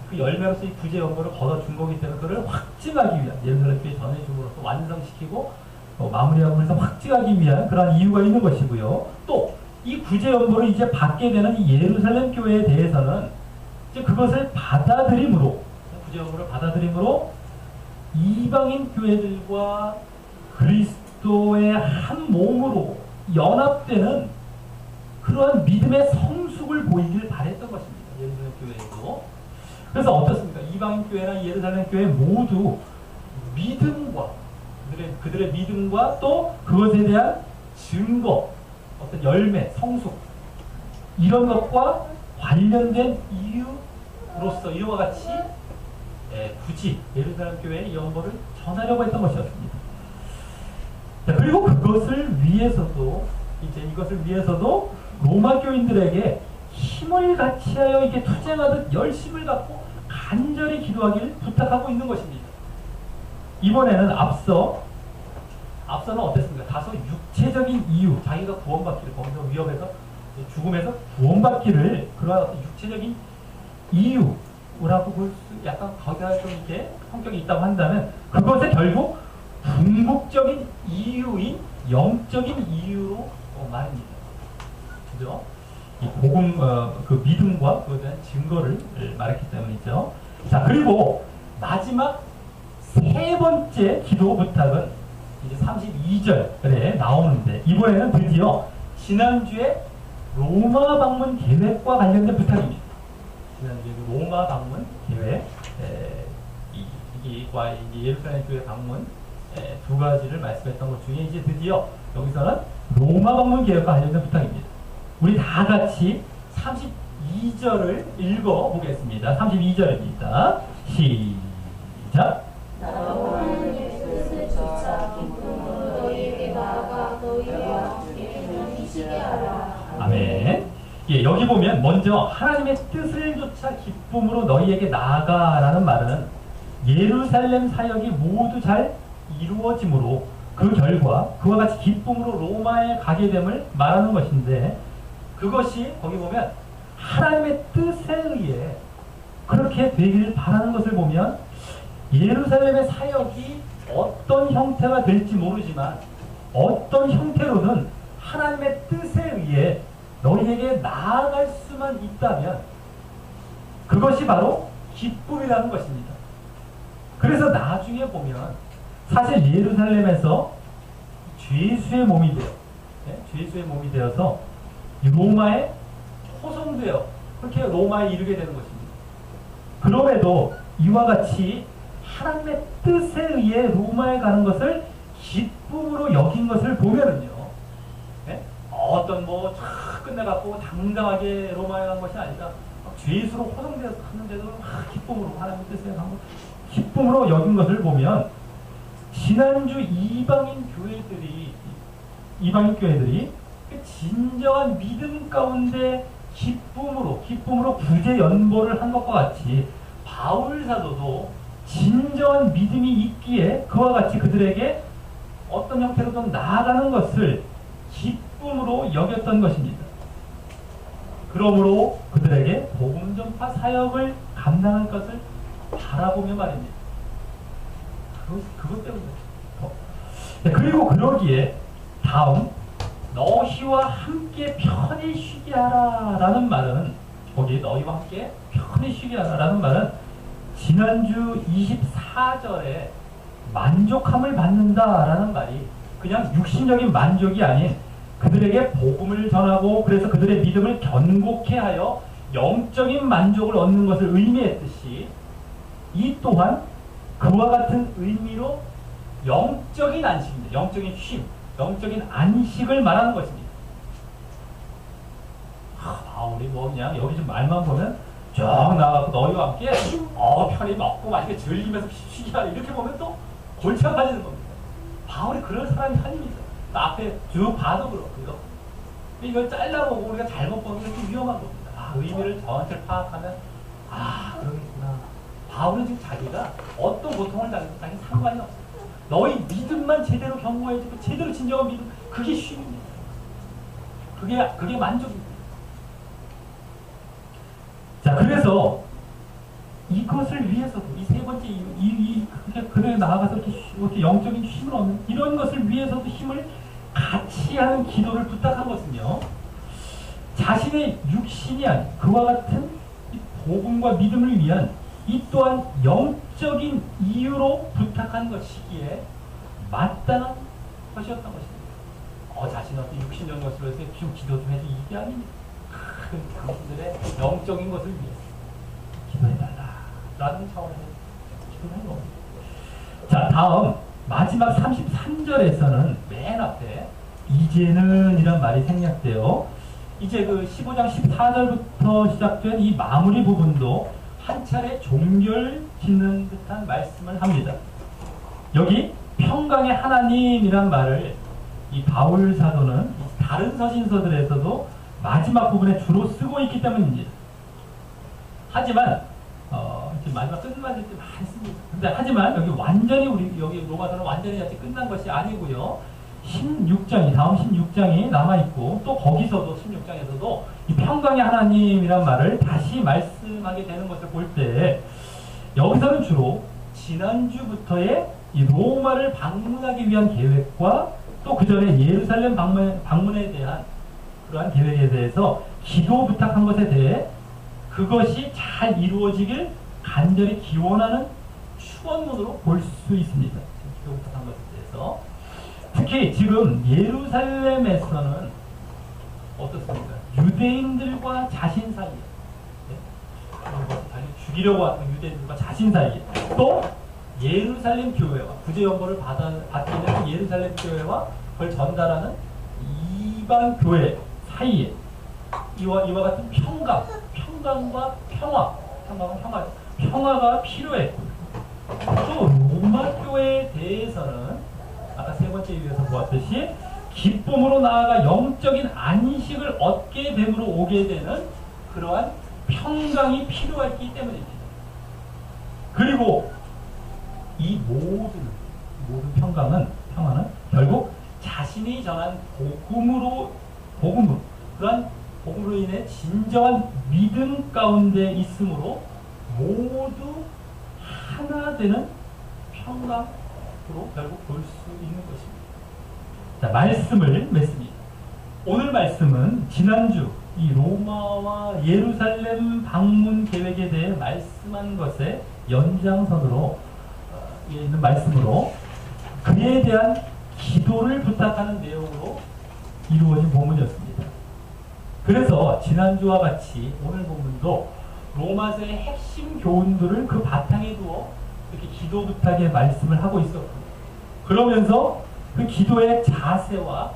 그 열매로서 이 구제 연보를 걷어준 거기 때문에 그를 확증하기 위한, 예루살렘 교회에 전해줌으로써 완성시키고 마무리하면서 확증하기 위한 그런 이유가 있는 것이고요. 또 이 구제 연보를 이제 받게 되는 이 예루살렘 교회에 대해서는 이제 그것을 받아들임으로, 구제 연보를 받아들임으로 이방인 교회들과 그리스도의 한 몸으로 연합되는 그러한 믿음의 성숙을 보이길 바랬던 것입니다. 예루살렘 교회에도. 그래서 어떻습니까? 이방인 교회나 예루살렘 교회 모두 믿음과 그들의 믿음과 또 그것에 대한 증거, 어떤 열매, 성숙 이런 것과 관련된 이유로서 이와 같이 굳이 예루살렘 교회의 연보를 전하려고 했던 것이었습니다. 자, 그리고 이것을 위해서도 로마 교인들에게 힘을 같이하여 이렇게 투쟁하듯 열심을 갖고 간절히 기도하기를 부탁하고 있는 것입니다. 이번에는 앞서는 어땠습니까? 다소 육체적인 이유, 자기가 구원받기를, 거기서 위협해서 죽음에서 구원받기를 그러한 어떤 육체적인 이유라고 볼 수 약간 거기가 좀 이렇게 성격이 있다고 한다면 그것에 결국 궁극적인 이유인 영적인 이유로 말입니다. 그죠? 이 복음, 그 믿음과 그것에 대한 증거를 말했기 때문이죠. 자, 그리고 마지막 세 번째 기도 부탁은 이제 32절에 나오는데, 이번에는 드디어 지난주에 로마 방문 계획과 관련된 부탁입니다. 지난주에 로마 방문 계획, 이와 예루살렘 교회 방문 두 가지를 말씀했던 것 중에 이제 드디어 여기서는 로마 방문 계획과 관련된 부탁입니다. 우리 다 같이 32절을 읽어보겠습니다. 32절입니다. 시작. 하나님의 뜻을 쫓아 기쁨으로 너희에게 나아가 너희와 함께 편히쉬게 하라. 아멘. 예, 여기 보면 먼저 하나님의 뜻을 쫓아 기쁨으로 너희에게 나아가라는 말은 예루살렘 사역이 모두 잘 이루어짐으로 그 결과 그와 같이 기쁨으로 로마에 가게 됨을 말하는 것인데, 그것이 거기 보면 하나님의 뜻에 의해 그렇게 되기를 바라는 것을 보면 예루살렘의 사역이 어떤 형태가 될지 모르지만 어떤 형태로든 하나님의 뜻에 의해 너희에게 나아갈 수만 있다면 그것이 바로 기쁨이라는 것입니다. 그래서 나중에 보면 사실 예루살렘에서 죄수의 몸이 되어서 로마에 호송되어 그렇게 로마에 이르게 되는 것입니다. 그럼에도 이와 같이 하나님의 뜻에 의해 로마에 가는 것을 기쁨으로 여긴 것을 보면은요, 어떤 끝내갖고 당당하게 로마에 간 것이 아니라 죄수로 호송되어서 갔는데도 기쁨으로 하나님의 뜻에 간 것, 기쁨으로 여긴 것을 보면 지난주 이방인 교회들이 그 진정한 믿음 가운데 기쁨으로 구제 연보를 한 것과 같이 바울 사도도 진정한 믿음이 있기에 그와 같이 그들에게 어떤 형태로든 나아가는 것을 기쁨으로 여겼던 것입니다. 그러므로 그들에게 복음 전파 사역을 감당할 것을 바라보며 말입니다. 그것 때문에. 그리고 그러기에 다음 너희와 함께 편히 쉬게 하라 라는 말은, 거기 너희와 함께 편히 쉬게 하라 라는 말은 지난주 24절에 만족함을 받는다 라는 말이 그냥 육신적인 만족이 아닌 그들에게 복음을 전하고 그래서 그들의 믿음을 견고케 하여 영적인 만족을 얻는 것을 의미했듯이, 이 또한 그와 같은 의미로 영적인 안식입니다. 영적인 쉼, 영적인 안식을 말하는 것입니다. 우리 그냥 여기 좀 말만 보면 쭉 나가고 너희와 함께 편히 먹고 맛있게 즐기면서 쉬게 하라 이렇게 보면 또 골치 아파지는 겁니다. 바울이 그런 사람이 아닙니다. 앞에 쭉 봐도 그렇고요. 이걸 잘라보고 우리가 잘못 보는 게 좀 위험한 겁니다. 의미를 전체를 파악하면 그러겠구나. 바울은 지금 자기가 어떤 고통을 당해도 자기 상관이 없어요. 너희 믿음만 제대로 견고해지고 제대로 진정한 믿음, 그게 쉼입니다. 그게 만족입니다. 자, 그래서 이것을 위해서도 이 세 번째 그래 나아가서 이렇게 영적인 힘을 얻는 이런 것을 위해서도 힘을 같이 하는 기도를 부탁한 것은요, 자신의 육신이 아닌 그와 같은 이 복음과 믿음을 위한 이 또한 영적인 이유로 부탁한 것이기에 마땅한 것이었던 것입니다. 자신의 어떤 육신적인 것으로 해서 좀 기도 좀 해서 이게 아닙니다. 당신들의 영적인 것을 위해서 기도해달라 라는 차원에서 기도하는 겁니다. 자, 다음 마지막 33절에서는 맨 앞에 이제는 이란 말이 생략되어 이제 그 15장 14절부터 시작된 이 마무리 부분도 한 차례 종결 짓는 듯한 말씀을 합니다. 여기 평강의 하나님이란 말을 이 바울 사도는 다른 서신서들에서도 마지막 부분에 주로 쓰고 있기 때문입니다. 하지만 지금 마지막 끝맞을 때 많이 씁니다. 근데 하지만 여기 완전히 여기 로마서는 완전히 아직 끝난 것이 아니고요. 16장이 다음 16장이 남아있고 또 거기서도 16장에서도 이 평강의 하나님이란 말을 다시 말씀하게 되는 것을 볼 때 여기서는 주로 지난주부터의 이 로마를 방문하기 위한 계획과 또 그 전에 예루살렘 방문에 대한 그러한 계획에 대해서 기도 부탁한 것에 대해 그것이 잘 이루어지길 간절히 기원하는 축원문으로 볼 수 있습니다. 기도 부탁한 것에 대해서. 특히 지금 예루살렘에서는 어떻습니까? 유대인들과 자신 사이에, 자기 죽이려고 하는 유대인들과 자신 사이에, 또 예루살렘 교회와 구제연보를 받게 되는 예루살렘 교회와 그걸 전달하는 이방 교회 사이에 이와 같은 평강과 평화가 필요했고, 또 로마 교회에 대해서는 아까 세 번째 이유에서 보았듯이 기쁨으로 나아가 영적인 안식을 얻게 됨으로 오게 되는 그러한 평강이 필요했기 때문입니다. 그리고 이 모든 평화는 결국 자신이 전한 그러한 복음으로 인해 진정한 믿음 가운데 있으므로 모두 하나 되는 평강으로 결국 볼 수 있는 것입니다. 자, 말씀을 맺습니다. 오늘 말씀은 지난주 이 로마와 예루살렘 방문 계획에 대해 말씀한 것의 연장선으로 있는 말씀으로 그에 대한 기도를 부탁하는 내용으로 이루어진 본문이었습니다. 그래서 지난주와 같이 오늘 본문도 로마서의 핵심 교훈들을 그 바탕에 두어 이렇게 기도 부탁의 말씀을 하고 있었고, 그러면서 그 기도의 자세와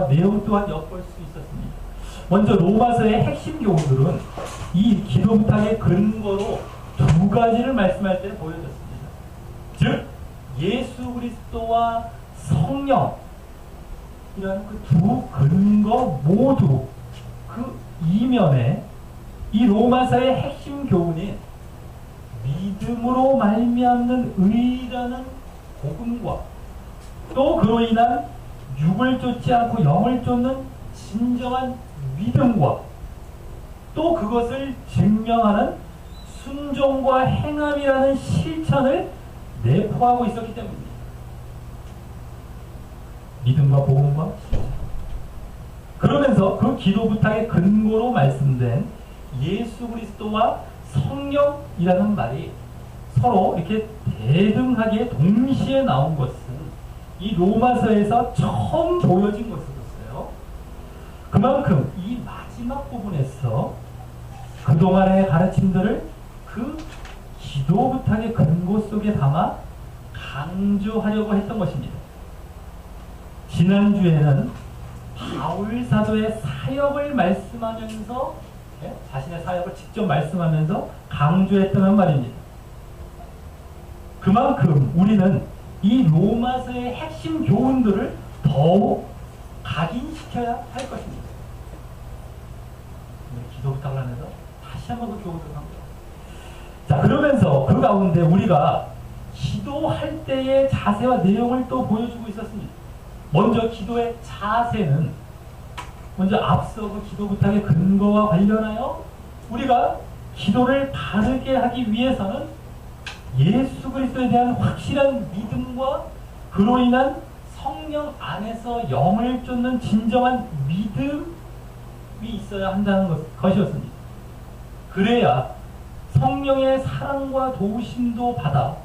내용 또한 엿볼 수 있었습니다. 먼저 로마서의 핵심 교훈들은 이 기도 부탁의 근거로 두 가지를 말씀할 때 보여졌습니다. 즉 예수 그리스도와 성령, 이런 그 두 근거 모두 그 이면에 이 로마서의 핵심 교훈인 믿음으로 말미암는 의라는 복음과 또 그로 인한 육을 쫓지 않고 영을 쫓는 진정한 믿음과 또 그것을 증명하는 순종과 행함이라는 실천을 내포하고 있었기 때문입니다. 믿음과 복음과 실천. 그러면서 그 기도 부탁의 근거로 말씀된 예수 그리스도와 성령이라는 말이 서로 이렇게 대등하게 동시에 나온 것은 이 로마서에서 처음 보여진 것이었어요. 그만큼 이 마지막 부분에서 그동안의 가르침들을 그 기도 부탁의 근거 속에 담아 강조하려고 했던 것입니다. 지난주에는 바울 사도의 사역을 말씀하면서 자신의 사역을 직접 말씀하면서 강조했다는 말입니다. 그만큼 우리는 이 로마서의 핵심 교훈들을 더욱 각인시켜야 할 것입니다. 기도 부탁을 하면서 다시 한번 그 교훈들을 합니다. 자, 그러면서 그 가운데 우리가 기도할 때의 자세와 내용을 또 보여주고 있었습니다. 먼저 기도의 자세는 먼저 앞서 그 기도 부탁의 근거와 관련하여 우리가 기도를 바르게 하기 위해서는 예수 그리스도에 대한 확실한 믿음과 그로 인한 성령 안에서 영을 쫓는 진정한 믿음이 있어야 한다는 것이었습니다. 그래야 성령의 사랑과 도우심도 받아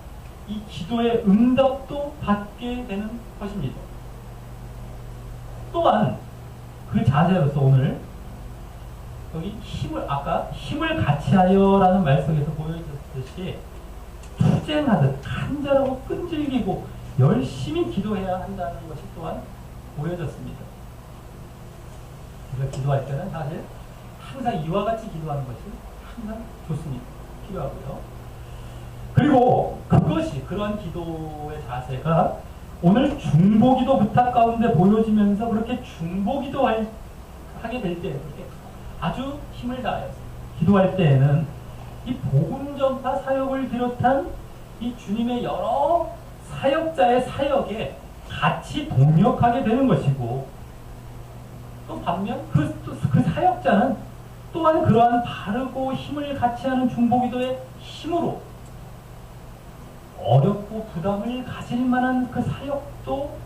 이 기도의 응답도 받게 되는 것입니다. 또한 그 자세로서 오늘 여기 아까 힘을 같이하여 라는 말 속에서 보여줬듯이 투쟁하듯 간절하고 끈질기고 열심히 기도해야 한다는 것이 또한 보여졌습니다. 우리가 기도할 때는 사실 항상 이와 같이 기도하는 것이 항상 좋습니다. 필요하고요. 그리고 그러한 기도의 자세가 오늘 중보기도 부탁 가운데 보여지면서 그렇게 중보기도 하게 될 때, 그렇게 아주 힘을 다해서 기도할 때에는 이 복음 전파 사역을 비롯한 이 주님의 여러 사역자의 사역에 같이 동력하게 되는 것이고, 또 반면 그 사역자는 또한 그러한 바르고 힘을 같이 하는 중보기도의 힘으로 어렵고 부담을 가질 만한 그 사역도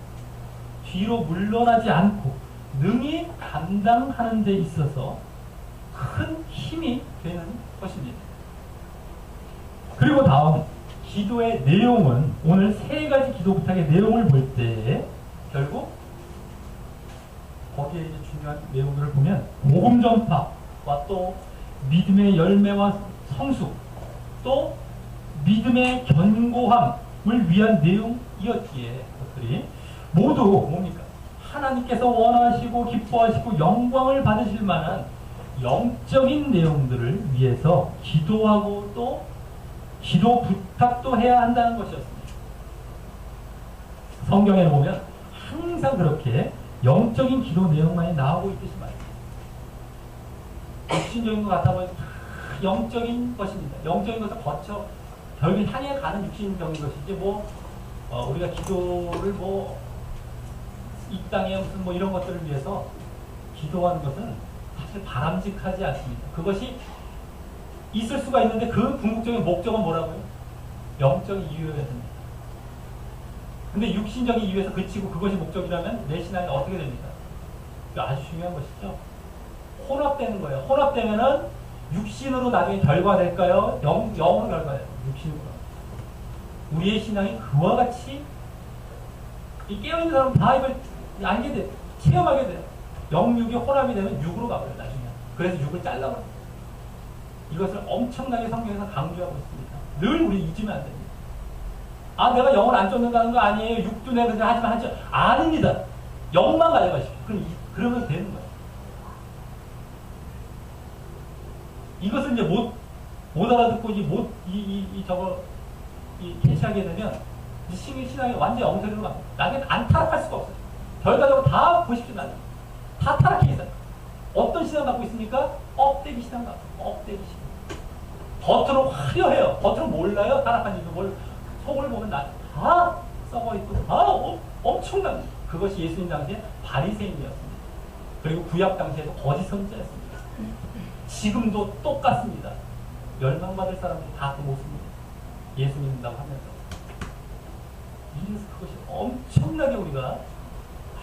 뒤로 물러나지 않고 능히 감당하는 데 있어서 큰 힘이 되는 것입니다. 그리고 다음 기도의 내용은 오늘 세 가지 기도 부탁의 내용을 볼 때 결국 거기에 이제 중요한 내용들을 보면 복음 전파와 또 믿음의 열매와 성숙 또 믿음의 견고함을 위한 내용이었기에 그것들이 모두 뭡니까? 하나님께서 원하시고 기뻐하시고 영광을 받으실 만한 영적인 내용들을 위해서 기도하고 또 기도 부탁도 해야 한다는 것이었습니다. 성경에 보면 항상 그렇게 영적인 기도 내용만이 나오고 있듯이 말입니다. 육신적인 것 같아 보면 영적인 것입니다. 영적인 것을 거쳐 결국 향해 가는 육신적인 것이지 우리가 기도를 이 땅에 무슨 이런 것들을 위해서 기도하는 것은 사실 바람직하지 않습니다. 그것이 있을 수가 있는데 그 궁극적인 목적은 뭐라고요? 영적인 이유였습니다. 근데 육신적인 이유에서 그치고 그것이 목적이라면 내 신앙이 어떻게 됩니까? 아주 중요한 것이죠. 혼합되는 거예요. 혼합되면은 육신으로 나중에 결과될까요? 영으로 결과돼요. 육신으로. 우리의 신앙이 그와 같이 이 깨어있는 사람은 다 이걸 알게 돼요. 체험하게 돼요. 영육이 혼합이 되면 육으로 가버려요. 나중에. 그래서 육을 잘라버려요. 이것을 엄청나게 성경에서 강조하고 있습니다. 늘 우리 잊으면 안 됩니다. 내가 영을 안 쫓는다는 거 아니에요. 육도 내가 그냥 하지만 하죠. 아닙니다. 영만 가져가십시오. 그러면 되는 거예요. 이것을 이제 못 알아듣고 캐치하게 되면 이 신앙이 완전히 엉터리로 갑니다. 나중에 안 타락할 수가 없어요. 결과적으로 다 보십시오. 나중에 다 타락해 있어요. 어떤 신앙 갖고 있습니까? 엎대기 신앙 갖고 엎대기 신앙. 겉으로 화려해요. 겉으로 몰라요. 타락한 일도 속을 보면 다 썩어있고 다 엄청난 그것이 예수님 당시에 바리새인이었습니다. 그리고 구약 당시에도 거짓 선지자였습니다. 지금도 똑같습니다. 멸망받을 사람들이 다 그 모습입니다. 예수님 믿는다고 하면서. 이래서 그것이 엄청나게 우리가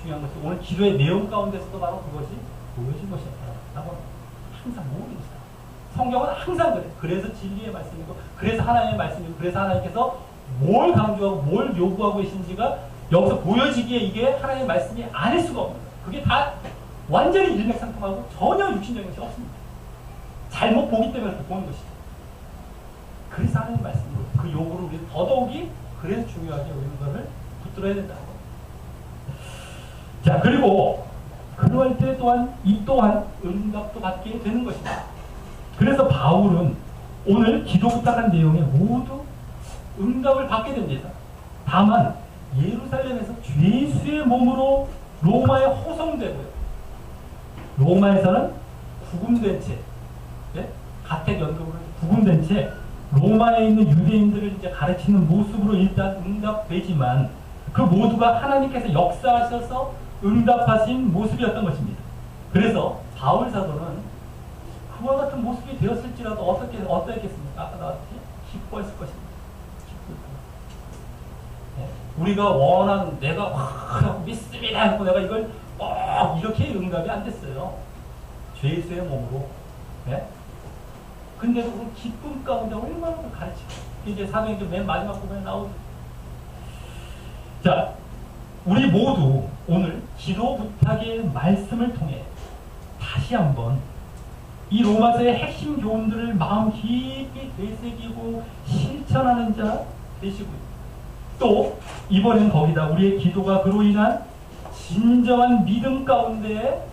중요한 것이 오늘 기도의 내용 가운데서도 바로 그것이 보여진 것이었다라고 항상 모르는 것이다. 성경은 항상 그래. 그래서 진리의 말씀이고 그래서 하나님의 말씀이고 그래서 하나님께서 뭘 강조하고 뭘 요구하고 계신지가 여기서 보여지기에 이게 하나님의 말씀이 아닐 수가 없는 거예요. 그게 다 완전히 일맥상통하고 전혀 육신적인 것이 없습니다. 잘못 보기 때문에 그렇게 보는 것이죠. 그래서 하나님의 말씀이고 그 요구를 우리 더더욱이 그래서 중요하게 우리는 것을 붙들어야 된다는 겁니다. 자, 그리고 그럴 때 이 또한 응답도 받게 되는 것입니다. 그래서 바울은 오늘 기도 부탁한 내용에 모두 응답을 받게 됩니다. 다만 예루살렘에서 죄수의 몸으로 로마에 호송되고요. 로마에서는 구금된 채, 가택연금으로 구금된 채 로마에 있는 유대인들을 이제 가르치는 모습으로 일단 응답되지만 그 모두가 하나님께서 역사하셔서 응답하신 모습이었던 것입니다. 그래서 바울 사도는 그와 같은 모습이 되었을지라도 어떠했겠습니까? 아까 나왔지? 기뻐했을 것입니다. 우리가 원하는 내가 믿습니다 하고 내가 이걸 이렇게 응답이 안 됐어요. 죄수의 몸으로. 근데도 그 기쁨 가운데 얼마나 가르치고 이제 사도행전 맨 마지막 부분에 나오죠. 자, 우리 모두 오늘 기도 부탁의 말씀을 통해 다시 한번 이 로마서의 핵심 교훈들을 마음 깊이 되새기고 실천하는 자 되시고요. 또 이번엔 거기다 우리의 기도가 그로 인한 진정한 믿음 가운데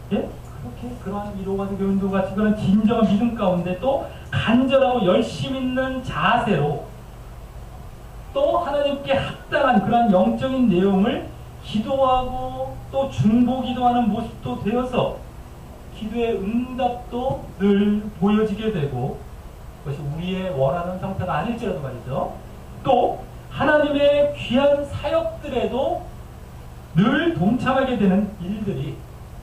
그렇게 그러한 이 로마서 교훈도 같이 그런 진정한 믿음 가운데 또 간절하고 열심 있는 자세로 또 하나님께 합당한 그러한 영적인 내용을 기도하고 또 중보 기도하는 모습도 되어서 기도의 응답도 늘 보여지게 되고 그것이 우리의 원하는 형태가 아닐지라도 말이죠. 또 하나님의 귀한 사역들에도 늘 동참하게 되는 일들이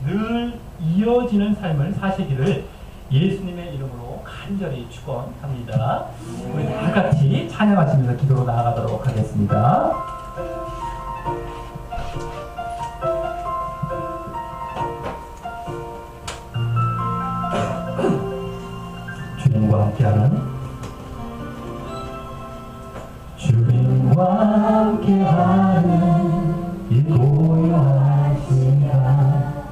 늘 이어지는 삶을 사시기를 예수님의 이름으로 간절히 축원합니다. 우리 다 같이 찬양하시면서 기도로 나아가도록 하겠습니다. 주님과 함께하는 이 고요한 시간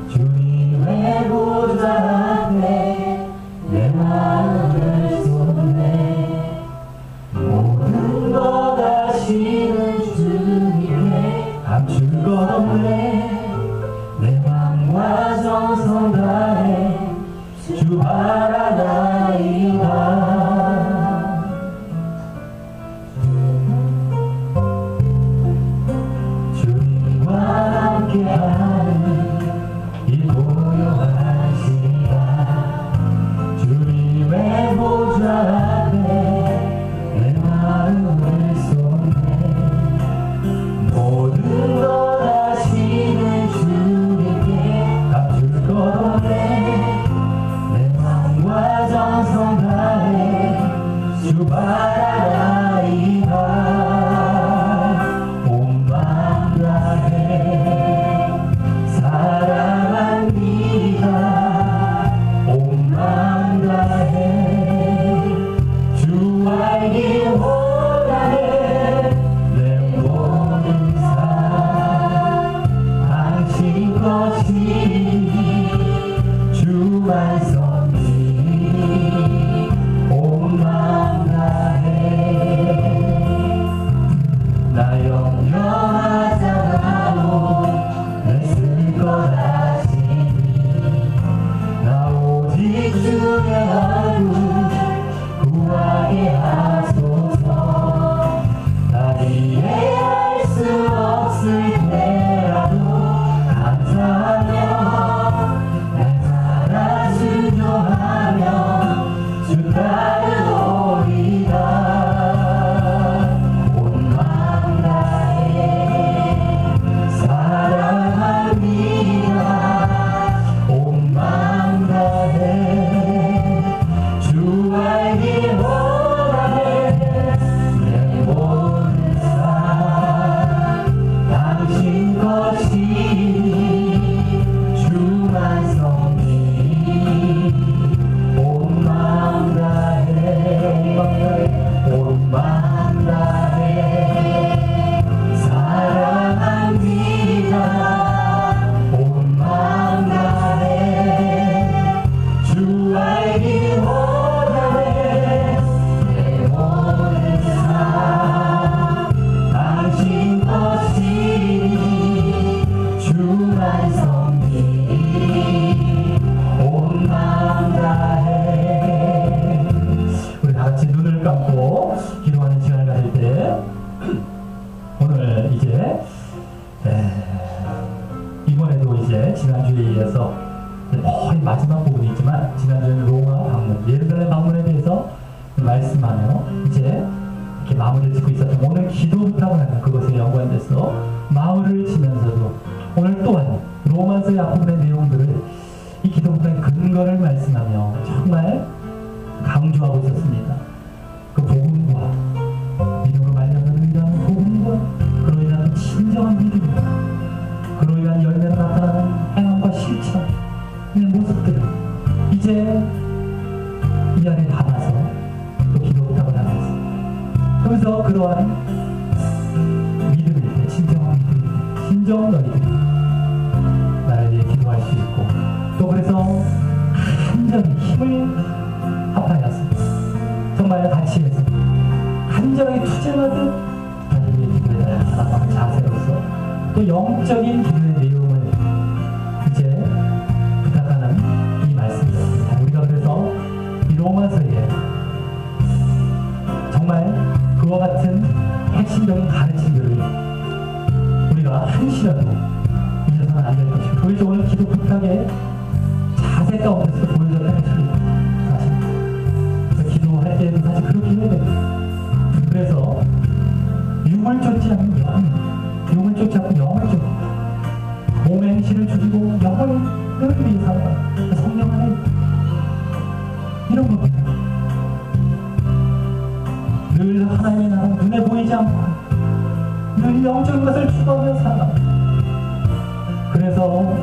주님의 보좌 앞에 내 마음을 쏟네 모든 것 아시는 주님께 감출 것 없네 내 맘과 정성 다해 주 바라나이다 이 고요한 시간 주님의 보좌 앞에 내 마음을 쏟네 모든 것 아시는 주님께 감출 것 없네 내 마음과 정성 다해 주 바라나이다 이번에도 이제 지난주에 이어서 거의 마지막 부분이 있지만 지난주에는 로마 방문, 예루살렘 방문에 대해서 말씀하며 이제 이렇게 마무리를 짓고 있었던 오늘 기도 부탁을 하는 그것에 연관돼서 마무리를 지면서도 오늘 또한 로마서의 앞부분의 내용들을 이 기도 부탁의 근거를 말씀하며 정말 강조하고 있었습니다. 그 복음과 믿음으로 말미암는 의라는 복음과 그로 인한 진정한 믿음과 그로 인한 열매로 나타나는 행함과 실천의 모습들을 이제 이 안에 담아서 또 기도 부탁을 하면서 그래서 그러한 믿음일 때 진정한 믿음일 때 진정 너희들이 나를 위해 기도할 수 있고 또 그래서 간절히 힘을 합하여서 정말 같이 해서 간절하게 투쟁하듯 나를 위해 기도해야 하나님의 자세로서 또 영적인 기도의 내용을 이제 부탁하는 이 말씀입니다. 우리가 그래서 이 로마서에 정말 그와 같은 핵심적인 가르침들을 우리가 한시라도 잊어서는 안 될 것이고 그래서 오늘 기도 부탁의 자세 가운데서 보여줬다는 것입니다. 사실 그래서 기도할 때는 사실 그렇게 해야 됩니다. 그래서 육을 쫓지 않는 영을 쫓지 않고 영을 쫓고 몸의 행실을 죽이고 영을 늘 위해 살아가 성령 안에 이런 겁니다. 늘 하나님의 나라는 눈에 보이지 않고 늘 영적인 것을 추구하며 살아갑니다. 그래서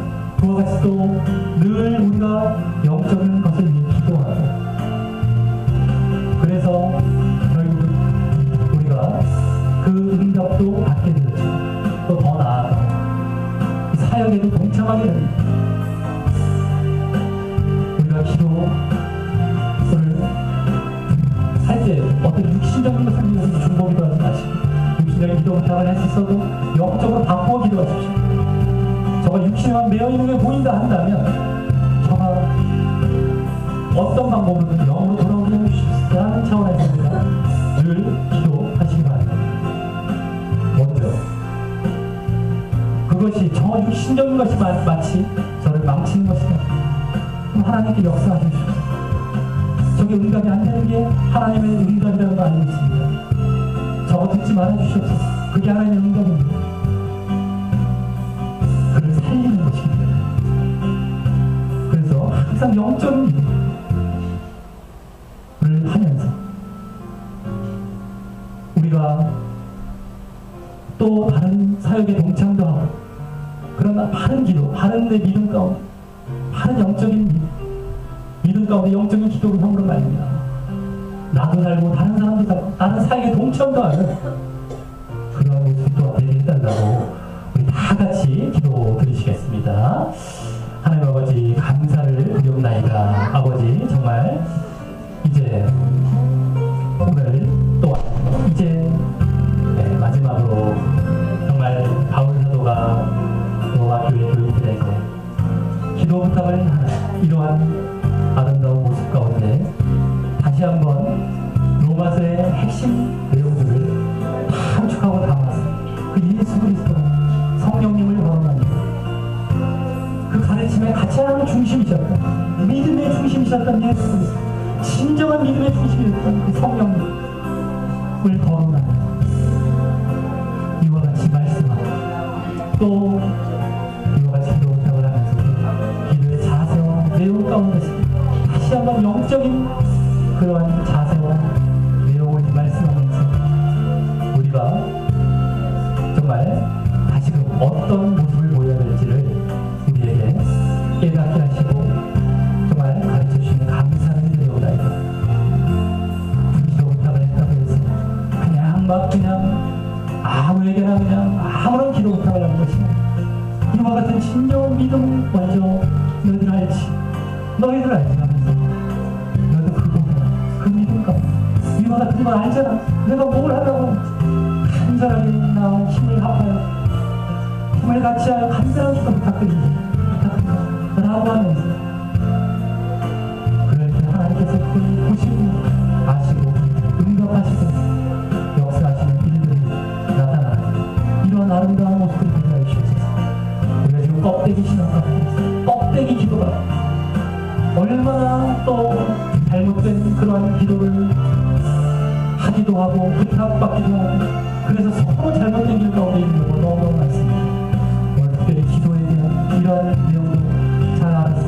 그와 같이 또 늘 우리가 영적인 것을 위해 기도하고, 그래서 결국 우리가 그 응답도 받게 되었죠. 또 더 나아가 이 사역에도 동참하게 됩니다. 우리가 기도를 할 때 어떤 육신적인 것을 위해서 중보기도 하지 마시고, 육신적인 기도 부탁을 했었어도 영적으로 바꾸어 기도하십시오. 저가 육신에만 매여 있는 게 보인다 한다면 저가 어떤 방법으로든 영으로 돌아오게 해주시라는 차원에서 우리가 늘 기도하시기 바랍니다. 먼저 그것이 저 육신적인 것이 마치 저를 망치는 것이다. 그럼 하나님께 역사하셔 주십시오. 저게 응답이 안 되는 게 하나님의 응답이라는 걸 알고 있습니다. 저거 듣지 말아 주시옵소서. 그게 하나님의 응답입니다. 그를 살리는 것입니다. 그래서 항상 영적인 기도를 하면서 우리가 또 다른 사역에 동참도 하고, 그러나 바른 기도, 바른 내 믿음 가운데, 바른 영적인 믿음 가운데 영적인 기도를 함으로 말입니다. 나도 살고 다른 사람도 살고 다른 사역에 동참도 하는 그러한 모습이 또 되게 해달라고 우리 다 같이 기도 드리시겠습니다. 하나님 아버지, 감사를 드리옵나이다. 아버지, 정말 이제 오늘 또한 이제 마지막으로 정말 바울 사도가 너와 교회 교인들에게 기도 부탁을 하는 이러한 아름다운 모습 가운데 다시 한번 로마서의 핵심 내용들을 함축하고 담아서 그 예수 그리스도 성령님을 거론합니다. 그 가르침의 가장 중심이셨던, 믿음의 중심이셨던 예수 그리스도, 진정한 믿음의 중심이었던 그 성령님을 거론합니다. 이와 같이 말씀하고 또 이와 같이 기도 부탁을 하면서 기도의 자세와 내용 가운데서 다시 한번 영적인 그러한 자세와 내용을 말씀하면서 우리가 정말 다시금 어떤 모습을 보여야 될지를 우리에게 깨닫게 하시고 정말 가르쳐 주시는 감사를 드리옵나이다. 기도 부탁을 했다고 해서 그냥 아무에게나 그냥 아무런 기도 부탁을 하는 것이 이와 같은 진정한 믿음을 먼저 너희들 알지 하면서 너희도 그 믿음 가운데 이와 같은 걸 알잖아. 내가 뭘 하려고 간절하게 나와 힘을 합하여 힘을 같이 하여 간절한 기도 부탁합니다 라고 하면서 그럴 때 하나님께서 그걸 보시고 아시고 응답하시고 역사하시는 일들이 나타나는 이런 아름다운 모습을 보게 하여 주옵소서. 우리가 지금 껍데기 신앙 가운데 껍데기 기도가 얼마나 또 잘못된 그러한 기도를 하기도 하고 부탁받기도 하고, 그래서 서로 잘못된 길 가운데 있는 경우가 너무너무 많습니다. 오늘 특별히 기도에 대한 이러한 내용도 잘 알았어.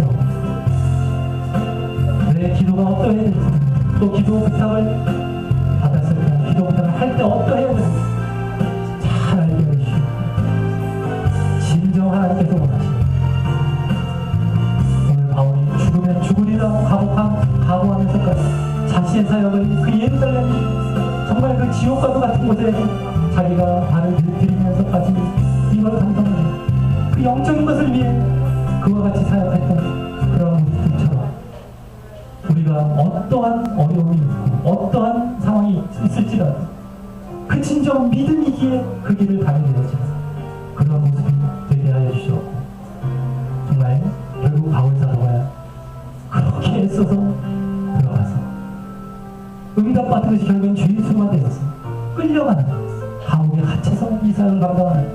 내 기도가 어떠해야 될지, 또 기도 부탁을 받았을 때 기도 부탁을 할 때 어떠해야 될지 잘 알게 해주시고 진정 하나님께서 원하시는 바울이 죽으면 죽으리라고 각오하면서까지 자신의 사역을 그 예루살렘 정말 그 지옥과도 같은 곳에 자기가 발을 들이면서까지 이걸 감당하는 그 영적인 것을 위해 그와 같이 사역했던 그런 모습들처럼 우리가 어떠한 어려움이 있고 어떠한 상황이 있을지라도 그 진정한 믿음이기에 그 길을 가게 되어지는 그런 모습이 되게 하여 주시옵고, 정말 결국 바울 사도가 그렇게 애써서 들어가서 응답받은 것이 결국엔 죄수가 되어서 끌려가는 감옥에 갇혀서 이 사역을 감당하는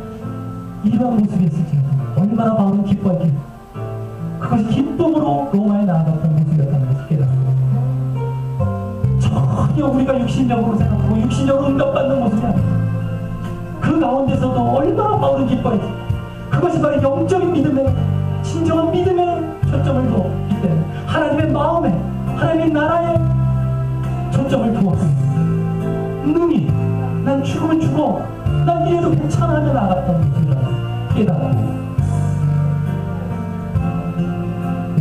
이러한 모습이 있을지라도 얼마나 바울은 기뻐했기에 그것이 기쁨으로 로마에 나아갔던 모습이었다는 것을 깨닫습니다. 전혀 우리가 육신적으로 생각하고 육신적으로 응답받는 모습이 아닙니다. 그 가운데서도 얼마나 바울은 기뻐했지. 그것이 바로 영적인 믿음의 진정한 믿음의 초점을 두었기 때문에 하나님의 마음에 하나님의 나라에 관점을 두었습니다. 능히 난 죽으면 죽어, 난 이래도 괜찮아 하며 나갔던 것을 깨닫고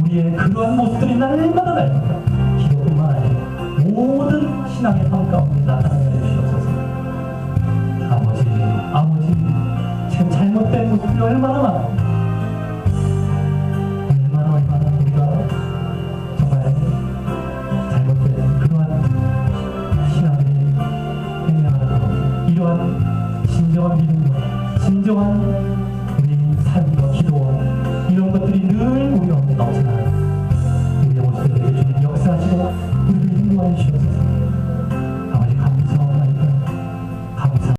우리의 그러한 모습들이 날마다 기도뿐만 아니라 모든 신앙의 삶 가운데 나타나게 해주시옵소서. 아버지 지금 잘못된 모습이 얼마나 많아요. 얼마나 우리가 정말 잘못된 그러한 신앙을 행해나가고 이러한 진정한 믿음과 진정한